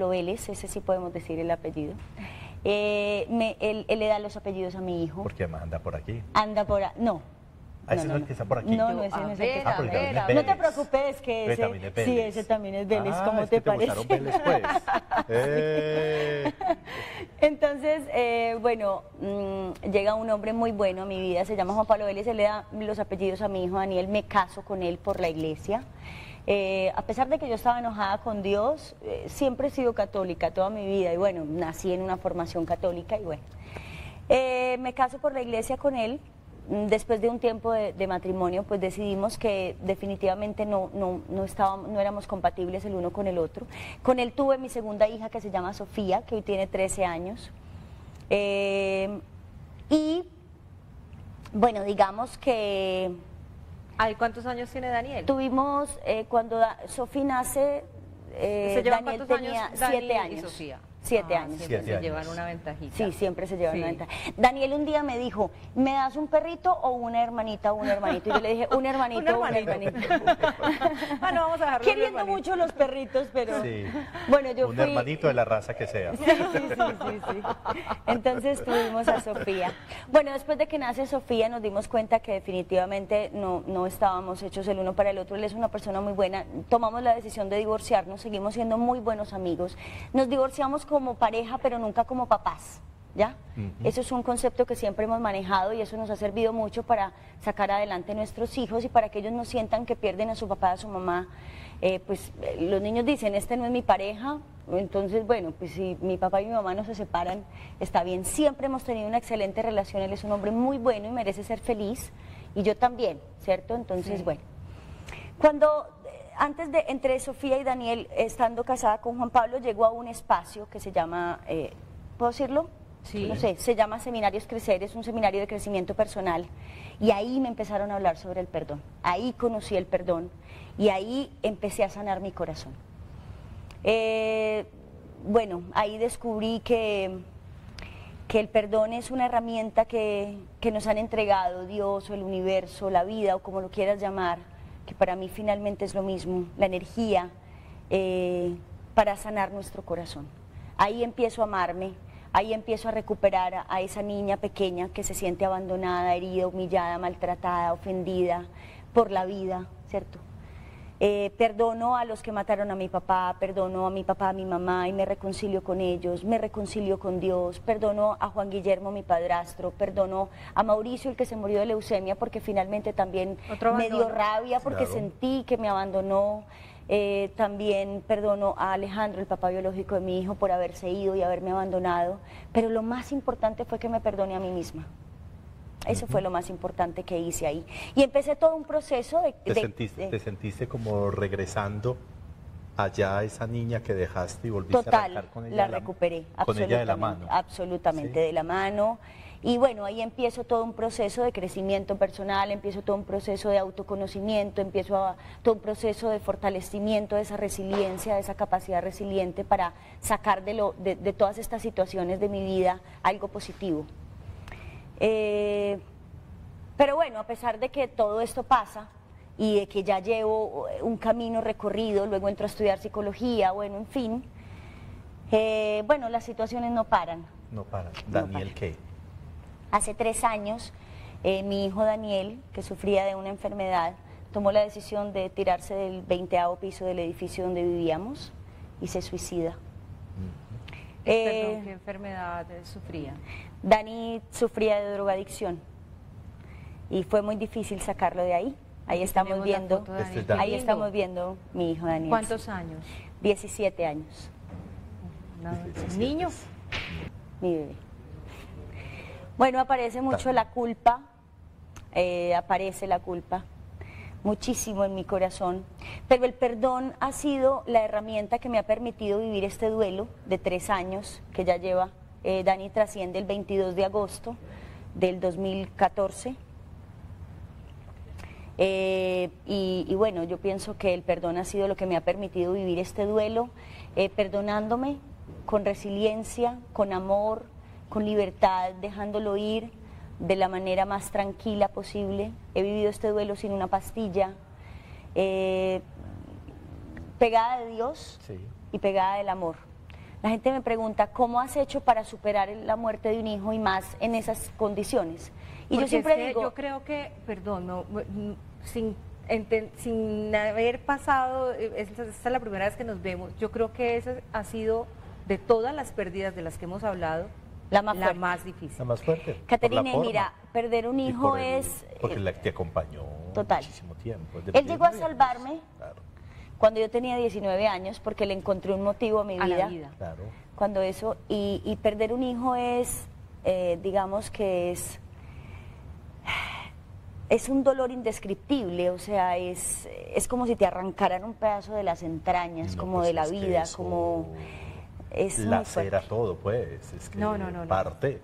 Vélez, ese sí podemos decir el apellido. Él le da los apellidos a mi hijo. Porque además anda por aquí. Anda por ahí, no. Ah, ese no es el que está por aquí. No, ese no es el que A está ver, por a aquí. ver, a No ver. te preocupes que Ve, ese, también es sí, Vélez. ese también es Vélez, Ah, ¿cómo es te que te parece? gustaron Vélez, pues. Entonces, bueno, llega un hombre muy bueno a mi vida, se llama Juan Pablo Vélez, él le da los apellidos a mi hijo Daniel, me caso con él por la iglesia. A pesar de que yo estaba enojada con Dios, siempre he sido católica toda mi vida y bueno, nací en una formación católica y bueno. Me caso por la iglesia con él. Después de un tiempo de matrimonio, pues decidimos que definitivamente no éramos compatibles el uno con el otro. Con él tuve mi segunda hija que se llama Sofía, que hoy tiene 13 años. Y bueno, digamos que Ay, ¿cuántos años tiene Daniel? tuvimos, cuando Sofía nace, ¿Se llevan Daniel cuántos tenía años 7 Daniel y años. Sofía? 7 Ah, años. Siempre 7 se años. llevan una ventajita. Sí, siempre se llevan Sí. una ventaja. Daniel un día me dijo, ¿me das un perrito o una hermanita o un hermanito? Y yo le dije, un hermanito, Un un hermanito. hermanito. Ah, no, vamos a dejarlo. Queriendo hermanito. mucho los perritos, pero Sí. bueno, yo Un fui... hermanito de la raza que sea. Sí. Entonces tuvimos a Sofía. Bueno, después de que nace Sofía nos dimos cuenta que definitivamente no estábamos hechos el uno para el otro. Él es una persona muy buena. Tomamos la decisión de divorciarnos, seguimos siendo muy buenos amigos. Nos divorciamos como pareja, pero nunca como papás. ¿ya? Eso es un concepto que siempre hemos manejado y eso nos ha servido mucho para sacar adelante a nuestros hijos y para que ellos no sientan que pierden a su papá, a su mamá. Los niños dicen, este no es mi pareja, entonces bueno, pues si mi papá y mi mamá no se separan, está bien. Siempre hemos tenido una excelente relación, él es un hombre muy bueno y merece ser feliz, y yo también, ¿cierto? Entonces, sí. Bueno, entre Sofía y Daniel, estando casada con Juan Pablo, llegó a un espacio que se llama, ¿puedo decirlo? Sí. No sé, se llama Seminarios Crecer, es un seminario de crecimiento personal, y ahí me empezaron a hablar sobre el perdón, ahí conocí el perdón, y ahí empecé a sanar mi corazón. Bueno, ahí descubrí que el perdón es una herramienta que nos han entregado Dios o el universo, la vida o como lo quieras llamar, que para mí finalmente es lo mismo, la energía para sanar nuestro corazón. Ahí empiezo a amarme, ahí empiezo a recuperar a esa niña pequeña que se siente abandonada, herida, humillada, maltratada, ofendida por la vida, ¿cierto? Perdono a los que mataron a mi papá, perdono a mi papá, a mi mamá y me reconcilio con ellos, me reconcilio con Dios, perdono a Juan Guillermo, mi padrastro, perdono a Mauricio, el que se murió de leucemia, porque finalmente también me dio rabia porque sentí que me abandonó. También perdono a Alejandro, el papá biológico de mi hijo, por haberse ido y haberme abandonado, pero lo más importante fue que me perdoné a mí misma. Eso fue lo más importante que hice ahí. Y empecé todo un proceso de... ¿Te sentiste como regresando allá a esa niña que dejaste y volviste a arrancar con ella? La recuperé, con ella de la mano. Absolutamente, ¿Sí? de la mano. Y bueno, ahí empiezo todo un proceso de crecimiento personal, empiezo todo un proceso de autoconocimiento, todo un proceso de fortalecimiento de esa resiliencia, de esa capacidad resiliente para sacar de todas estas situaciones de mi vida algo positivo. Pero bueno, a pesar de que todo esto pasa y de que ya llevo un camino recorrido, luego entro a estudiar psicología, bueno, en fin, bueno, las situaciones no paran. No paran. ¿Daniel qué? Hace 3 años, mi hijo Daniel, que sufría de una enfermedad, tomó la decisión de tirarse del 20º piso del edificio donde vivíamos y se suicida. Perdón, ¿qué enfermedad sufría? Dani sufría de drogadicción y fue muy difícil sacarlo de ahí. Ahí estamos viendo, ahí estamos viendo mi hijo Daniel. ¿Cuántos años? 17 años. ¿Niño? Mi bebé. Bueno, aparece mucho la culpa, aparece la culpa muchísimo en mi corazón, pero el perdón ha sido la herramienta que me ha permitido vivir este duelo de 3 años que ya lleva. Dani trasciende el 22 de agosto del 2014. Y bueno, yo pienso que el perdón ha sido lo que me ha permitido vivir este duelo, perdonándome con resiliencia, con amor, con libertad, dejándolo ir de la manera más tranquila posible. He vivido este duelo sin una pastilla, pegada de Dios y pegada del amor. La gente me pregunta, ¿cómo has hecho para superar la muerte de un hijo y más en esas condiciones? Y yo siempre digo... Yo creo que, perdón, sin haber pasado, esta es la primera vez que nos vemos, yo creo que esa ha sido, de todas las pérdidas de las que hemos hablado, la más difícil. La más fuerte. Caterine, mira, perder un hijo porque te acompañó muchísimo tiempo. Él llegó a salvarme cuando yo tenía 19 años, porque le encontré un motivo a mi vida. La vida. Claro. Cuando eso, y perder un hijo es, digamos que es un dolor indescriptible, o sea, es como si te arrancaran un pedazo de las entrañas, como de la vida, como... Es lacera todo, pues. Es que no. Parte.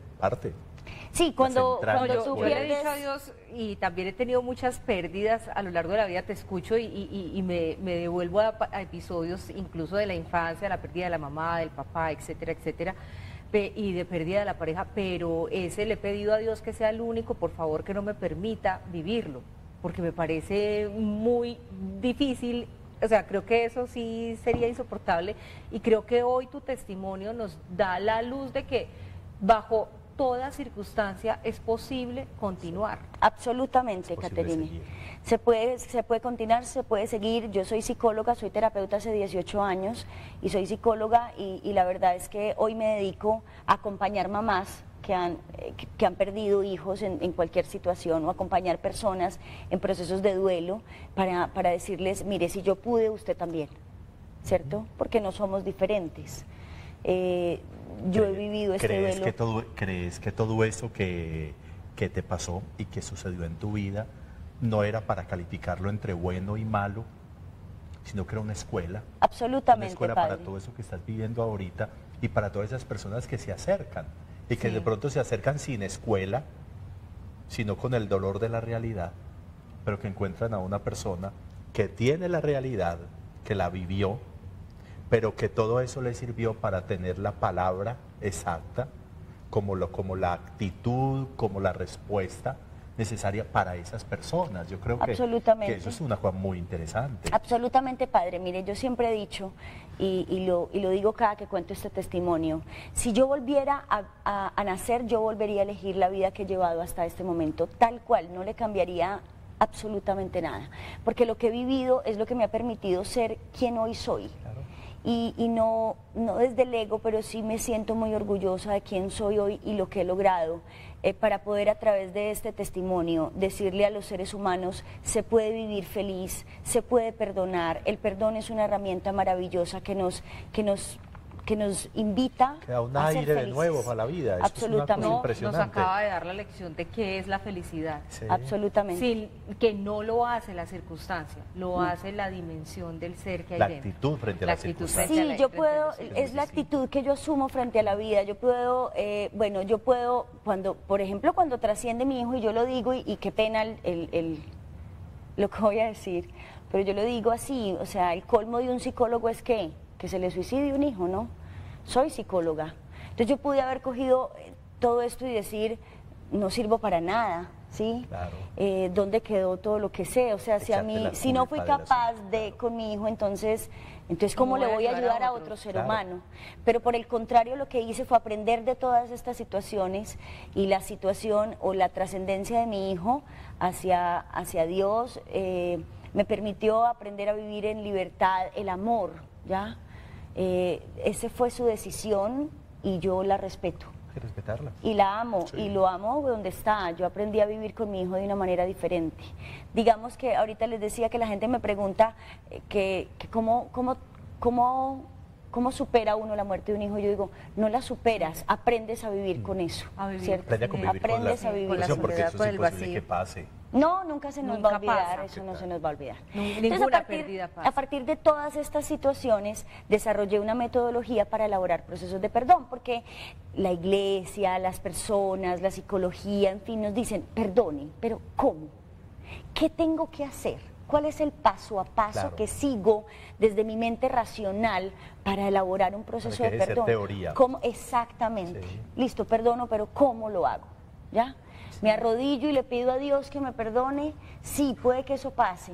Sí, cuando tú yo le he dicho a Dios, y también he tenido muchas pérdidas a lo largo de la vida, te escucho y me devuelvo a episodios incluso de la infancia, la pérdida de la mamá, del papá, etcétera, etcétera, y de pérdida de la pareja, pero le he pedido a Dios que sea el único, por favor, que no me permita vivirlo, porque me parece muy difícil. O sea, creo que eso sí sería insoportable, y creo que hoy tu testimonio nos da la luz de que bajo toda circunstancia es posible continuar. Absolutamente, Caterine. Se puede continuar, se puede seguir. Yo soy psicóloga, soy terapeuta hace 18 años y soy psicóloga y la verdad es que hoy me dedico a acompañar mamás que han perdido hijos en cualquier situación, o acompañar personas en procesos de duelo para decirles, mire, si yo pude, usted también, ¿cierto? Porque no somos diferentes. Yo he vivido este duelo. ¿Crees que todo eso que te pasó y que sucedió en tu vida no era para calificarlo entre bueno y malo, sino que era una escuela? Absolutamente, una escuela padre. para todo eso que estás viviendo ahorita y para todas esas personas que se acercan y que de pronto se acercan sin escuela, sino con el dolor de la realidad, pero que encuentran a una persona que tiene la realidad, que la vivió, pero que todo eso le sirvió para tener la palabra exacta, como la actitud, como la respuesta necesaria para esas personas. Yo creo que eso es una cosa muy interesante. Absolutamente, padre. Mire, yo siempre he dicho, y lo digo cada que cuento este testimonio, si yo volviera a nacer, yo volvería a elegir la vida que he llevado hasta este momento, tal cual, no le cambiaría absolutamente nada, porque lo que he vivido es lo que me ha permitido ser quien hoy soy. Claro. Y no desde el ego, pero sí me siento muy orgullosa de quién soy hoy y lo que he logrado, para poder a través de este testimonio decirle a los seres humanos, se puede vivir feliz, se puede perdonar. El perdón es una herramienta maravillosa que nos invita que da un a ser aire felices. de nuevo para la vida. Eso absolutamente. es una cosa impresionante. Nos acaba de dar la lección de qué es la felicidad. Sí. Absolutamente. Sin que no lo hace la circunstancia, lo hace la dimensión del ser que hay La dentro. actitud frente a la circunstancia. Sí, yo puedo, es la actitud que yo asumo frente a la vida. Yo puedo, yo puedo, por ejemplo, cuando trasciende mi hijo, y yo lo digo, y qué pena lo que voy a decir, pero yo lo digo así, o sea, el colmo de un psicólogo es que se le suicide un hijo, ¿no? Soy psicóloga. Entonces yo pude haber cogido todo esto y decir, no sirvo para nada, ¿sí? Claro. ¿Dónde quedó todo lo que sé? O sea, si no fui capaz de con mi hijo, entonces ¿cómo le voy a ayudar a otro ser humano? Pero por el contrario, lo que hice fue aprender de todas estas situaciones, y la situación o la trascendencia de mi hijo hacia Dios me permitió aprender a vivir en libertad el amor, ¿ya? Esa fue su decisión y yo la respeto. Hay que respetarla. Y la amo, Sí. y lo amo donde está. Yo aprendí a vivir con mi hijo de una manera diferente. Digamos que ahorita les decía que la gente me pregunta que cómo supera uno la muerte de un hijo. Yo digo, no la superas, aprendes a vivir con eso. A vivir. ¿cierto? Aprende a convivir Aprendes a con vivir la con porque soledad, eso con es el imposible vacío. que pase. No, nunca se nos Nunca va a olvidar, pasa. eso no se nos va a olvidar. Ninguna pérdida pasa. A partir de todas estas situaciones, desarrollé una metodología para elaborar procesos de perdón, porque la iglesia, las personas, la psicología, en fin, nos dicen, perdonen, pero ¿cómo? ¿Qué tengo que hacer? ¿Cuál es el paso a paso que sigo desde mi mente racional para elaborar un proceso de perdón? Teoría. ¿Cómo? Exactamente. Sí. Listo, perdono, pero ¿cómo lo hago? ¿Ya? Me arrodillo y le pido a Dios que me perdone. Sí, puede que eso pase.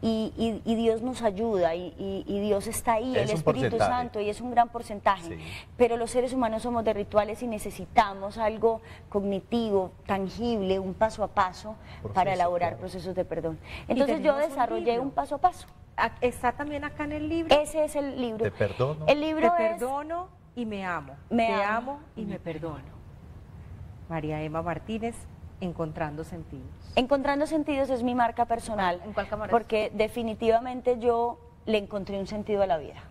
Y Dios nos ayuda, y Dios está ahí, el Espíritu Santo, y es un gran porcentaje. Sí. Pero los seres humanos somos de rituales y necesitamos algo cognitivo, tangible, un paso a paso para elaborar procesos de perdón. Entonces yo desarrollé un paso a paso. ¿Está también acá en el libro? Ese es el libro. Te perdono. El libro Te perdono y me amo. Te amo y me perdono. María Emma Martínez, Encontrando Sentidos. Encontrando Sentidos es mi marca personal. ¿En cuál cámara? Porque definitivamente yo le encontré un sentido a la vida.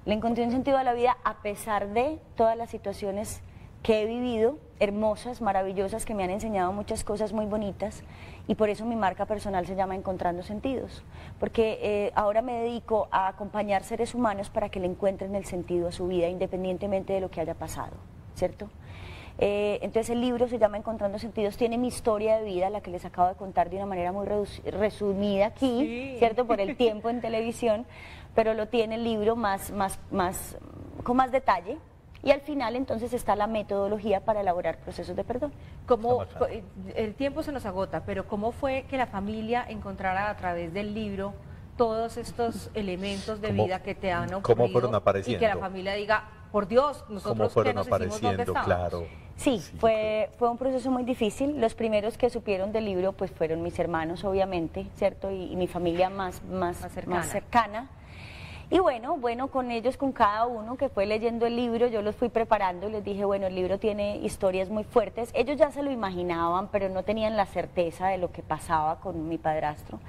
Le encontré un sentido a la vida a pesar de todas las situaciones que he vivido, hermosas, maravillosas, que me han enseñado muchas cosas muy bonitas, y por eso mi marca personal se llama Encontrando Sentidos, porque ahora me dedico a acompañar seres humanos para que le encuentren el sentido a su vida, independientemente de lo que haya pasado, ¿cierto? Entonces el libro se llama Encontrando Sentidos, tiene mi historia de vida, la que les acabo de contar de una manera muy resumida aquí, sí, ¿cierto? Por el tiempo en televisión, pero lo tiene el libro con más detalle, y al final entonces está la metodología para elaborar procesos de perdón. El tiempo se nos agota, pero ¿cómo fue que la familia encontrara a través del libro todos estos elementos de vida que te han ocurrido? ¿Cómo fueron apareciendo? Y que la familia diga, por Dios, nosotros que nos hicimos dónde estamos. Claro. Sí, fue un proceso muy difícil. Los primeros que supieron del libro pues fueron mis hermanos, obviamente, ¿cierto? Y mi familia más cercana. Y bueno, con ellos, con cada uno que fue leyendo el libro, yo los fui preparando y les dije, bueno, el libro tiene historias muy fuertes. Ellos ya se lo imaginaban, pero no tenían la certeza de lo que pasaba con mi padrastro.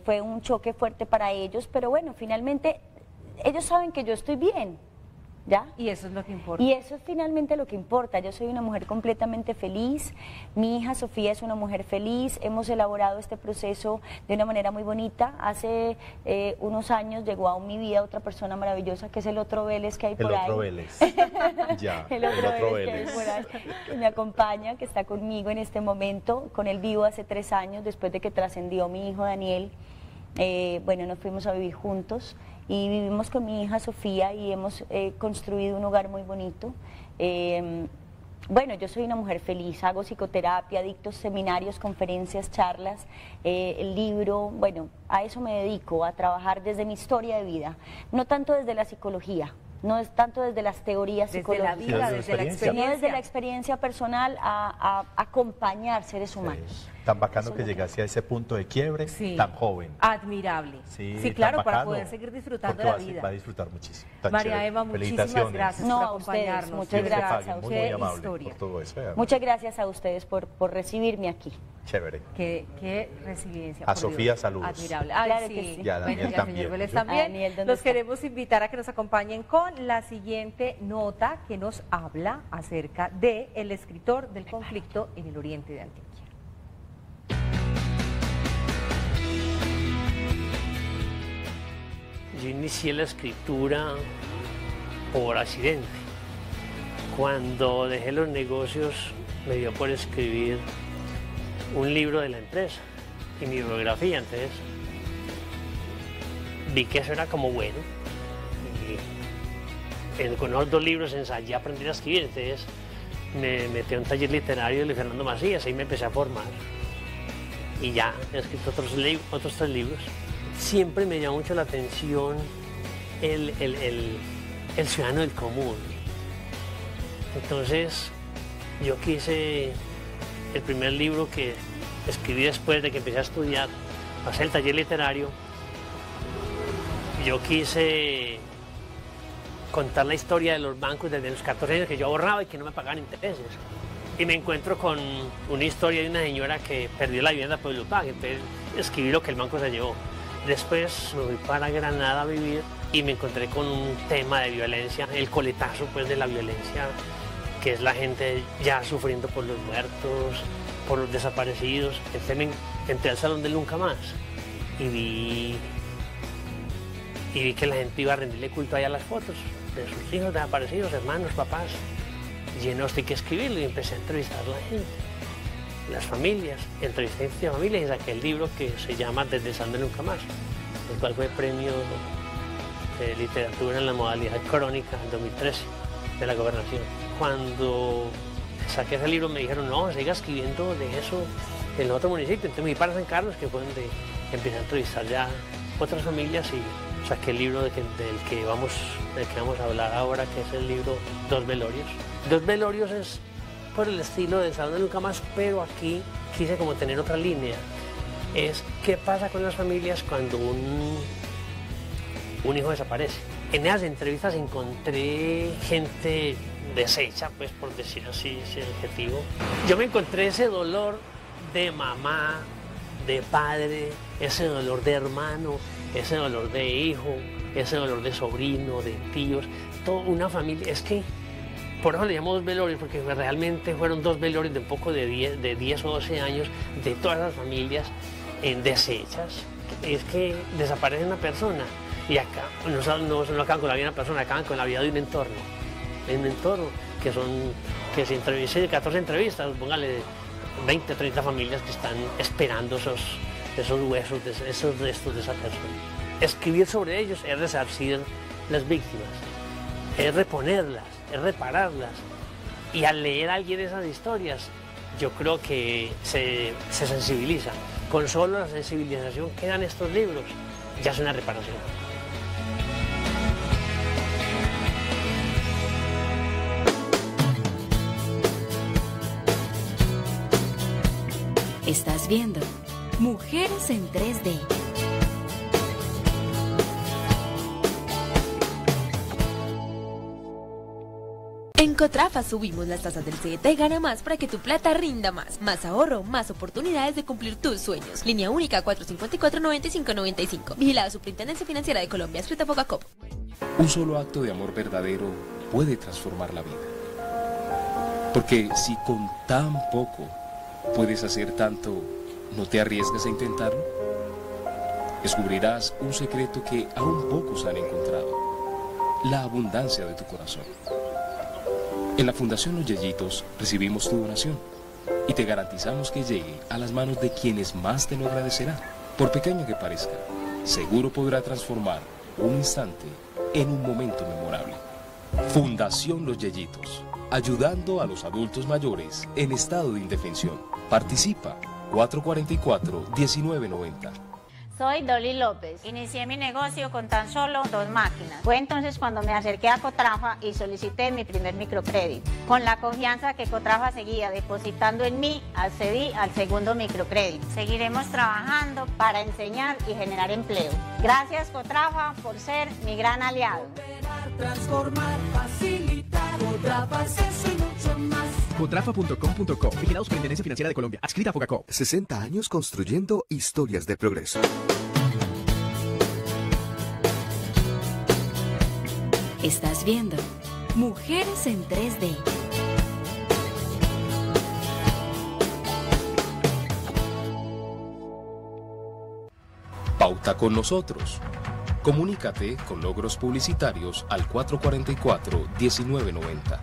Fue un choque fuerte para ellos, pero bueno, finalmente ellos saben que yo estoy bien. ¿Ya? Y eso es lo que importa. Y eso es finalmente lo que importa. Yo soy una mujer completamente feliz, mi hija Sofía es una mujer feliz, hemos elaborado este proceso de una manera muy bonita. Hace unos años llegó a mi vida otra persona maravillosa, que es el otro Vélez que hay por ahí. El otro Vélez. Ya, el otro Vélez. Que hay por ahí, que me acompaña, que está conmigo en este momento. Con él vivo hace 3 años, después de que trascendió mi hijo Daniel. Bueno, nos fuimos a vivir juntos y vivimos con mi hija Sofía y hemos construido un hogar muy bonito. Bueno, yo soy una mujer feliz, hago psicoterapia, dicto seminarios, conferencias, charlas, el libro, bueno, a eso me dedico, a trabajar desde mi historia de vida, no tanto desde la psicología. No es tanto desde las teorías psicológicas, desde la vida, desde la experiencia. sino desde la experiencia personal a acompañar seres humanos. Sí. Tan bacano que llegaste a ese punto de quiebre, Sí. tan joven. Admirable. Sí, claro, tan para bacano, poder seguir disfrutando porque de la vida. Va a disfrutar muchísimo. Tan María chévere. Emma, muchísimas Felicitaciones. gracias No, por a ustedes, acompañarnos. muchas Dios te gracias pague, a muy, ustedes. muy amable Historia. por todo eso. Muchas gracias a ustedes por recibirme aquí. Chévere. Qué resiliencia. A por Sofía, Dios. saludos. Admirable. Ay, Claro sí. que sí. Y a Daniel Bueno, y al también. señor Vélez A también. Daniel, ¿dónde Los está? queremos invitar a que nos acompañen con la siguiente nota que nos habla acerca de el escritor del conflicto en el oriente de Antioquia. Yo inicié la escritura por accidente. Cuando dejé los negocios me dio por escribir un libro de la empresa y mi biografía. Entonces vi que eso era como bueno y con los 2 libros ensayé a aprender a escribir. Entonces me metí a un taller literario de Luis Fernando Macías, ahí me empecé a formar y ya he escrito otros 3 libros. Siempre me llamó mucho la atención el ciudadano del común. Entonces, yo quise, el primer libro que escribí después de que empecé a estudiar, a hacer el taller literario, yo quise contar la historia de los bancos desde los 14 años que yo ahorraba y que no me pagaban intereses. Y me encuentro con una historia de una señora que perdió la vivienda por el pago, entonces escribí lo que el banco se llevó. Después me fui para Granada a vivir y me encontré con un tema de violencia, el coletazo pues de la violencia, que es la gente ya sufriendo por los muertos, por los desaparecidos. Entonces entré al Salón del Nunca Más y vi que la gente iba a rendirle culto ahí a las fotos de sus hijos desaparecidos, hermanos, papás. Y no estoy que escribirlo y empecé a entrevistar a la gente. Las familias, entrevisté a familias y saqué el libro que se llama Desde el Salón del Nunca Más, el cual fue premio de literatura en la modalidad crónica en 2013 de la Gobernación. Cuando saqué ese libro me dijeron, no, siga escribiendo de eso en otro municipio. Entonces me fui para San Carlos, que fue donde empecé a entrevistar ya otras familias y saqué el libro del que vamos a hablar ahora, que es el libro Dos Velorios. Dos Velorios es por el estilo del Salón de Nunca Más, pero aquí quise como tener otra línea. Es qué pasa con las familias cuando un hijo desaparece. En esas entrevistas encontré gente deshecha, pues por decir así, ese adjetivo. Yo me encontré ese dolor de mamá, de padre, ese dolor de hermano, ese dolor de hijo, ese dolor de sobrino, de tíos, toda una familia. Es que por eso le llamo dos velorios, porque realmente fueron dos velorios de un poco de 10 o 12 años de todas las familias deshechas. Es que desaparece una persona y acá no acaban con la vida de una persona, acaban con la vida de un entorno. Un entorno que se entrevistan, 14 entrevistas, póngale 20, 30 familias que están esperando esos huesos, esos restos de esa persona. Escribir sobre ellos es resarcir las víctimas, es reponerlas, es repararlas. Y al leer a alguien esas historias, yo creo que se sensibiliza. Con solo la sensibilización que dan estos libros, ya es una reparación. Estás viendo Mujeres en 3D. En Cotrafa subimos las tasas del CDT Gana Más para que tu plata rinda más. Más ahorro, más oportunidades de cumplir tus sueños. Línea única 454-9595. Vigilado Superintendencia Financiera de Colombia. Escrita Fogacop. Un solo acto de amor verdadero puede transformar la vida. Porque si con tan poco puedes hacer tanto, ¿no te arriesgas a intentarlo? Descubrirás un secreto que aún pocos han encontrado: la abundancia de tu corazón. En la Fundación Los Yeyitos recibimos tu donación y te garantizamos que llegue a las manos de quienes más te lo agradecerán. Por pequeño que parezca, seguro podrá transformar un instante en un momento memorable. Fundación Los Yeyitos, ayudando a los adultos mayores en estado de indefensión. Participa 444-1990. Soy Dolly López. Inicié mi negocio con tan solo 2 máquinas. Fue entonces cuando me acerqué a Cotrafa y solicité mi primer microcrédito. Con la confianza que Cotrafa seguía depositando en mí, accedí al segundo microcrédito. Seguiremos trabajando para enseñar y generar empleo. Gracias, Cotrafa, por ser mi gran aliado. Transformar, facilitar, Cotrafa, acceso y mucho más. Cotrafa.com.co. Vigilado Superintendencia Financiera de Colombia. Adscrita a Fogacop. 60 años construyendo historias de progreso. Estás viendo Mujeres en 3D. Pauta con nosotros. Comunícate con logros publicitarios al 444-1990.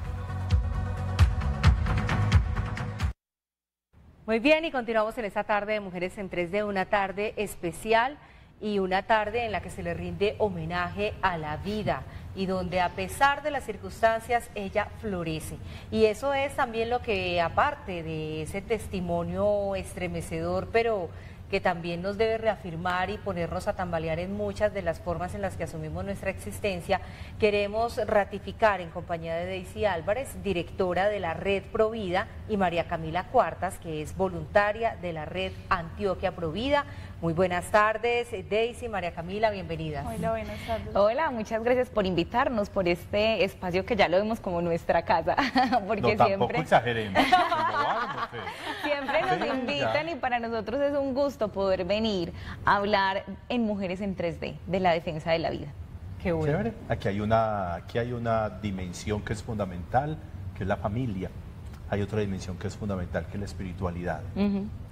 Muy bien, y continuamos en esta tarde de Mujeres en 3D, una tarde especial y una tarde en la que se le rinde homenaje a la vida y donde a pesar de las circunstancias ella florece. Y eso es también lo que, aparte de ese testimonio estremecedor, pero que también nos debe reafirmar y ponernos a tambalear en muchas de las formas en las que asumimos nuestra existencia, queremos ratificar en compañía de Daisy Álvarez, directora de la Red Provida, y María Camila Cuartas, que es voluntaria de la Red Antioquia Provida. Muy buenas tardes, Daisy, María Camila, bienvenidas. Hola, buenas tardes. Hola, muchas gracias por invitarnos, por este espacio que ya lo vemos como nuestra casa, porque no, siempre... tampoco exageremos. Siempre nos invitan y para nosotros es un gusto poder venir a hablar en Mujeres en 3D, de la defensa de la vida. Qué bueno. Chévere. Aquí hay una dimensión que es fundamental, que es la familia. Hay otra dimensión que es fundamental, que es la espiritualidad.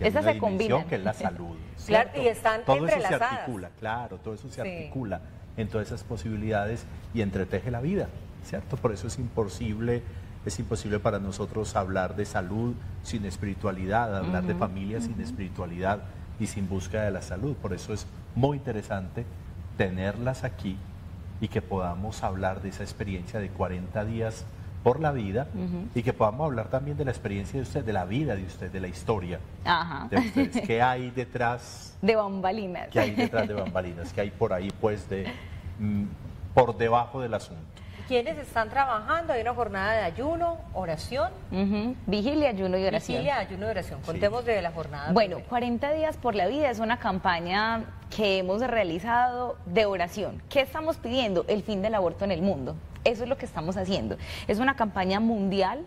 Esas se combinan. Que es la salud. Claro, y están todo entrelazadas. Eso se articula, claro, todo eso se articula en todas esas posibilidades y entreteje la vida, ¿cierto? Por eso es imposible para nosotros hablar de salud sin espiritualidad, hablar de familia sin espiritualidad y sin búsqueda de la salud. Por eso es muy interesante tenerlas aquí y que podamos hablar de esa experiencia de 40 días por la vida y que podamos hablar también de la experiencia de usted, de la vida de usted, de la historia de ustedes. ¿Qué hay detrás? De bambalinas. ¿Qué hay detrás de bambalinas? ¿Qué hay por ahí, pues, por debajo del asunto? ¿Quiénes están trabajando? Hay una jornada de ayuno, oración. Vigilia, ayuno y oración. Vigilia, ayuno y oración. Contemos de la jornada. Bueno, 40 días por la vida es una campaña que hemos realizado de oración. ¿Qué estamos pidiendo? El fin del aborto en el mundo. Eso es lo que estamos haciendo. Es una campaña mundial.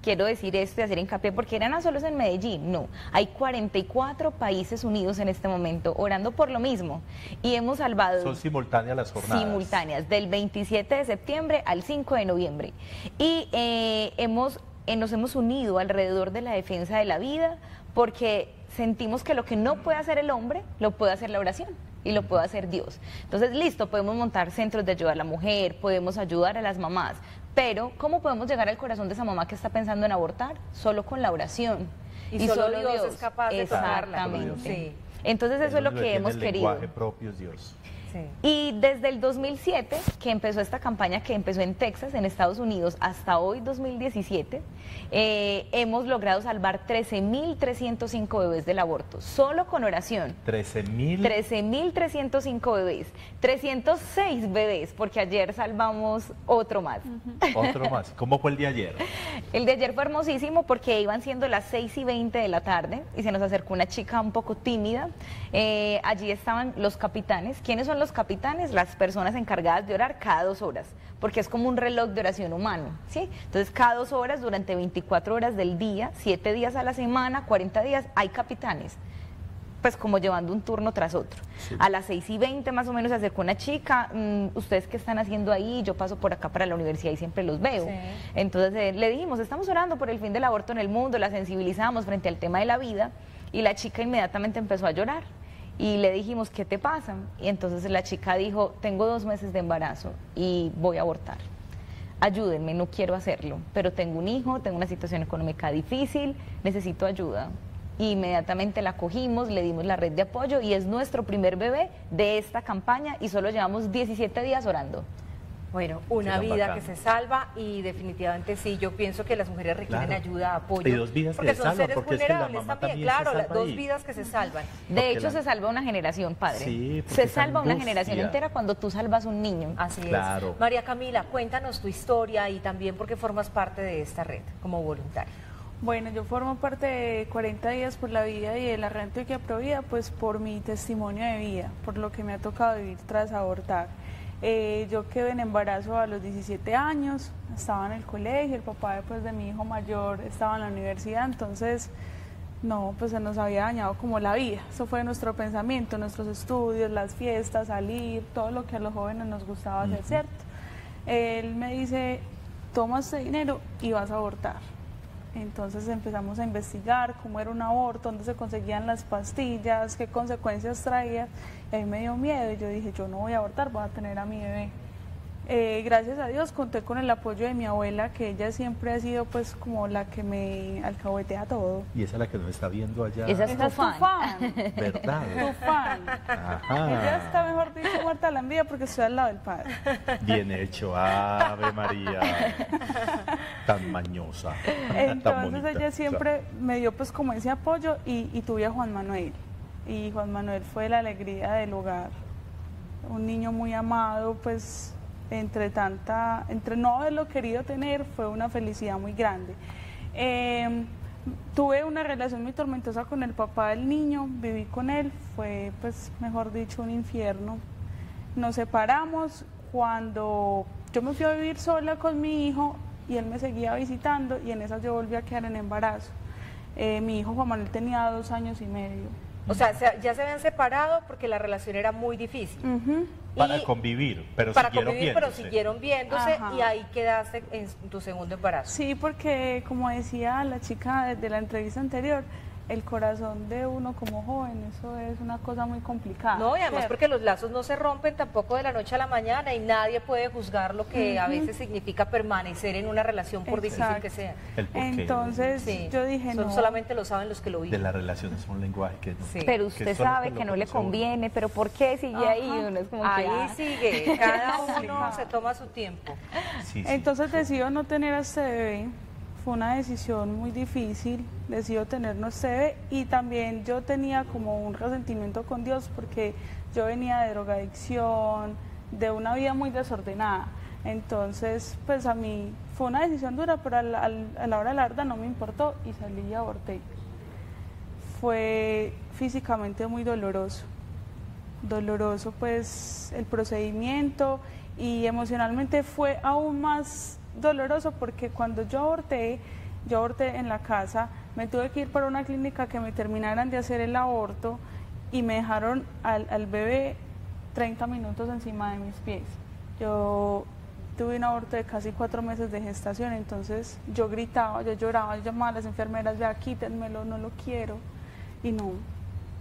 Quiero decir esto y hacer hincapié porque eran solo en Medellín, no, hay 44 países unidos en este momento orando por lo mismo y hemos salvado... Son simultáneas las jornadas. Simultáneas, del 27 de septiembre al 5 de noviembre y nos hemos unido alrededor de la defensa de la vida porque sentimos que lo que no puede hacer el hombre, lo puede hacer la oración. Y lo puede hacer Dios. Entonces, listo, podemos montar centros de ayuda a la mujer, podemos ayudar a las mamás, pero ¿cómo podemos llegar al corazón de esa mamá que está pensando en abortar? Solo con la oración. Y solo Dios es capaz de tocarla. Exactamente. Sí. Entonces, eso es lo que hemos querido. El lenguaje propio es Dios. Sí. Y desde el 2007, que empezó esta campaña, que empezó en Texas, en Estados Unidos, hasta hoy, 2017, hemos logrado salvar 13.305 bebés del aborto, solo con oración. 13.305 bebés, 306 bebés, porque ayer salvamos otro más. Otro más. ¿Cómo fue el de ayer? El de ayer fue hermosísimo porque iban siendo las 6:20 de la tarde y se nos acercó una chica un poco tímida. Allí estaban los capitanes. ¿Quiénes son son los capitanes? Las personas encargadas de orar cada 2 horas, porque es como un reloj de oración humano, ¿sí? Entonces, cada 2 horas, durante 24 horas del día, 7 días a la semana, 40 días, hay capitanes, pues como llevando un turno tras otro. Sí. A las 6:20 más o menos se acercó una chica, ¿ustedes qué están haciendo ahí? Yo paso por acá para la universidad y siempre los veo. Sí. Entonces le dijimos, estamos orando por el fin del aborto en el mundo, la sensibilizamos frente al tema de la vida, y la chica inmediatamente empezó a llorar. Y le dijimos, ¿qué te pasa? Y entonces la chica dijo, tengo 2 meses de embarazo y voy a abortar. Ayúdenme, no quiero hacerlo, pero tengo un hijo, tengo una situación económica difícil, necesito ayuda. Y inmediatamente la cogimos, le dimos la red de apoyo y es nuestro primer bebé de esta campaña y solo llevamos 17 días orando. Bueno, una vida que se salva y definitivamente sí, yo pienso que las mujeres requieren ayuda, apoyo. Y 2 vidas porque que se son salvan, seres porque vulnerables es que la mamá también, claro, las 2 ahí. vidas que se salvan. De hecho, se salva una generación, padre. Sí, se salva una generación entera cuando tú salvas un niño. Así claro. es. María Camila, cuéntanos tu historia y también porque formas parte de esta red como voluntaria. Bueno, yo formo parte de 40 días por la vida y de la red Antioquia Provida, pues por mi testimonio de vida, por lo que me ha tocado vivir tras abortar. Yo quedé en embarazo a los 17 años, estaba en el colegio, el papá pues, de mi hijo mayor estaba en la universidad, entonces no, pues se nos había dañado como la vida. Eso fue nuestro pensamiento, nuestros estudios, las fiestas, salir, todo lo que a los jóvenes nos gustaba hacer, ¿cierto? Él me dice, toma este dinero y vas a abortar. Entonces empezamos a investigar cómo era un aborto, dónde se conseguían las pastillas, qué consecuencias traía. Y a mí me dio miedo y yo dije, yo no voy a abortar, voy a tener a mi bebé. Gracias a Dios conté con el apoyo de mi abuela, que ella siempre ha sido pues como la que me alcahuetea todo. Y esa es la que nos está viendo allá. Esa es tu fan. ¿Verdad? Tu fan. Ajá. Ella está, mejor dicho, muerta de la envidia porque estoy al lado del padre. Bien hecho, Ave María. Tan mañosa. Entonces tan bonita, ella siempre me dio pues como ese apoyo y tuve a Juan Manuel. Y Juan Manuel fue la alegría del hogar. Un niño muy amado, pues entre no haberlo querido tener, fue una felicidad muy grande. Tuve una relación muy tormentosa con el papá del niño, viví con él, fue pues mejor dicho un infierno. Nos separamos cuando yo me fui a vivir sola con mi hijo y él me seguía visitando y en esas yo volví a quedar en embarazo. Mi hijo Juan Manuel tenía 2 años y medio. O sea, ya se habían separado porque la relación era muy difícil. Para convivir, pero siguieron viéndose. Ajá. Y ahí quedaste en tu segundo embarazo. Sí, porque como decía la chica de la entrevista anterior, el corazón de uno como joven, eso es una cosa muy complicada. No, y además ¿cierto? porque los lazos no se rompen tampoco de la noche a la mañana y nadie puede juzgar lo que a veces significa permanecer en una relación por difícil que sea. Entonces yo dije no. Solamente lo saben los que lo viven. De la relación es un lenguaje que no. Sí. Pero usted sabe que no le conviene, pero ¿por qué sigue ahí? Uno es como ahí sigue, cada uno se toma su tiempo. Entonces decido no tener a este bebé. Fue una decisión muy difícil, decido tenernos este bebé y también yo tenía como un resentimiento con Dios porque yo venía de drogadicción, de una vida muy desordenada. Entonces, pues a mí fue una decisión dura, pero a la hora de la verdad no me importó y salí y aborté. Fue físicamente muy doloroso pues el procedimiento y emocionalmente fue aún más doloroso porque cuando yo aborté en la casa, me tuve que ir para una clínica que me terminaran de hacer el aborto y me dejaron al bebé 30 minutos encima de mis pies. Yo tuve un aborto de casi 4 meses de gestación, entonces yo gritaba, yo lloraba, yo llamaba a las enfermeras, vea, quítenmelo, no lo quiero. Y no,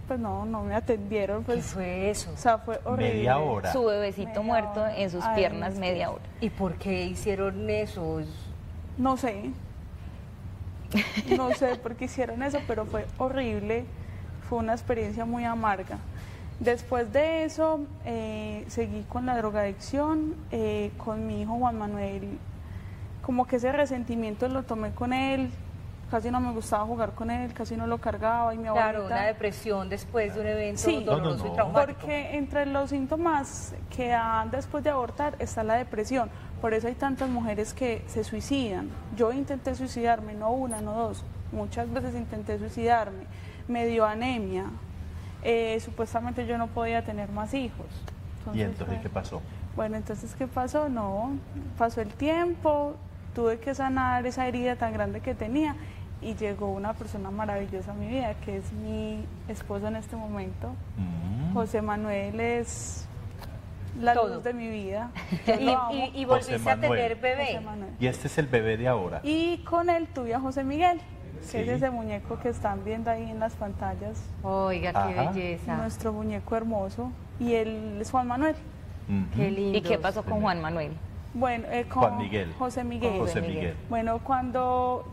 pues no me atendieron. Pues, ¿qué fue eso? O sea, fue horrible. Media hora. Su bebecito muerto en sus piernas, media hora. ¿Y por qué hicieron eso? No sé. No sé por qué hicieron eso, pero fue horrible. Fue una experiencia muy amarga. Después de eso, seguí con la drogadicción, con mi hijo Juan Manuel. Como que ese resentimiento lo tomé con él. Casi no me gustaba jugar con él, casi no lo cargaba y mi abuelita... Claro, una depresión después de un evento sí, doloroso y traumático. Porque entre los síntomas que dan después de abortar está la depresión. Por eso hay tantas mujeres que se suicidan. Yo intenté suicidarme, no una, no dos. Muchas veces intenté suicidarme. Me dio anemia. Supuestamente yo no podía tener más hijos. ¿Y entonces qué pasó? Bueno, entonces, ¿qué pasó? No, pasó el tiempo, tuve que sanar esa herida tan grande que tenía y llegó una persona maravillosa a mi vida, que es mi esposo en este momento. José Manuel es la luz de mi vida. Y volviste a tener bebé. Y este es el bebé de ahora. Y con él tuve a José Miguel, que es ese muñeco que están viendo ahí en las pantallas. Oiga, qué belleza. Nuestro muñeco hermoso. Y él es Juan Manuel. Qué lindo. ¿Y qué pasó con Juan Manuel? Bueno, con Juan Miguel. José Miguel. José Miguel. Bueno, cuando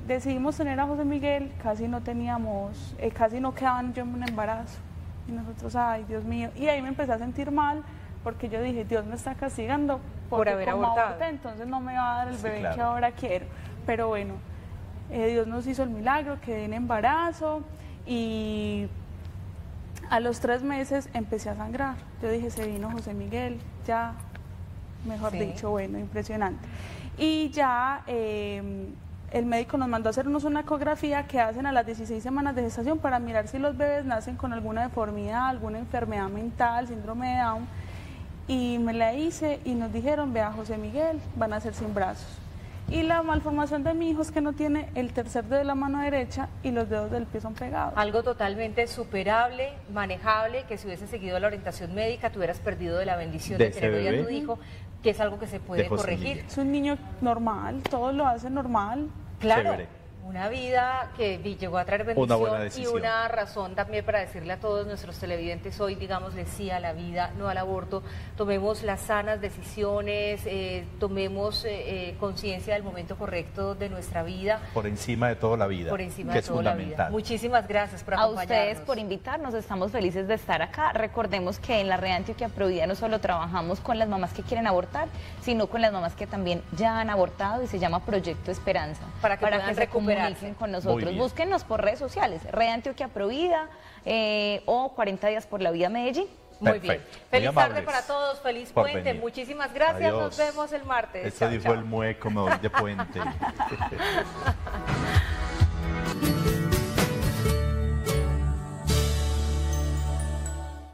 decidimos tener a José Miguel, casi no teníamos, casi no quedaban yo en un embarazo. Y nosotros, ay, Dios mío. Y ahí me empecé a sentir mal, porque yo dije, Dios me está castigando por haber abortado. Aborté, entonces no me va a dar el bebé que ahora quiero. Pero bueno, Dios nos hizo el milagro, quedé en embarazo y a los 3 meses empecé a sangrar. Yo dije, se vino José Miguel, ya, mejor dicho, bueno, impresionante. Y ya el médico nos mandó a hacernos una ecografía que hacen a las 16 semanas de gestación para mirar si los bebés nacen con alguna deformidad, alguna enfermedad mental, síndrome de Down. Y me la hice y nos dijeron, vea, José Miguel, van a ser sin brazos. Y la malformación de mi hijo es que no tiene el tercer dedo de la mano derecha y los dedos del pie son pegados. Algo totalmente superable, manejable, que si hubiese seguido la orientación médica, tú hubieras perdido de la bendición de tener hoy a tu hijo, que es algo que se puede corregir. Es un niño normal, todos lo hacen normal. Claro. Chévere. Una vida que llegó a traer bendición y una razón también para decirle a todos nuestros televidentes hoy, digámosle sí a la vida, no al aborto, tomemos las sanas decisiones, tomemos conciencia del momento correcto de nuestra vida. Por encima de toda la vida, por encima que de es toda fundamental. La vida. Muchísimas gracias por acompañarnos. A ustedes por invitarnos, estamos felices de estar acá. Recordemos que en la Red Antioquia Provida no solo trabajamos con las mamás que quieren abortar, sino con las mamás que también ya han abortado y se llama Proyecto Esperanza. Para que puedan recuperarse con nosotros. Búsquenos por redes sociales, Red Antioquia Provida o 40 días por la vida Medellín. Muy bien. Feliz tarde para todos, feliz puente. Venir. Muchísimas gracias. Adiós. Nos vemos el martes. Eso dijo el mueco, me voy de puente.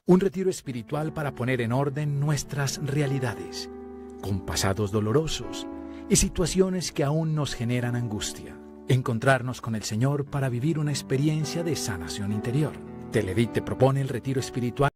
Un retiro espiritual para poner en orden nuestras realidades, con pasados dolorosos y situaciones que aún nos generan angustia. Encontrarnos con el Señor para vivir una experiencia de sanación interior. Televit te propone el retiro espiritual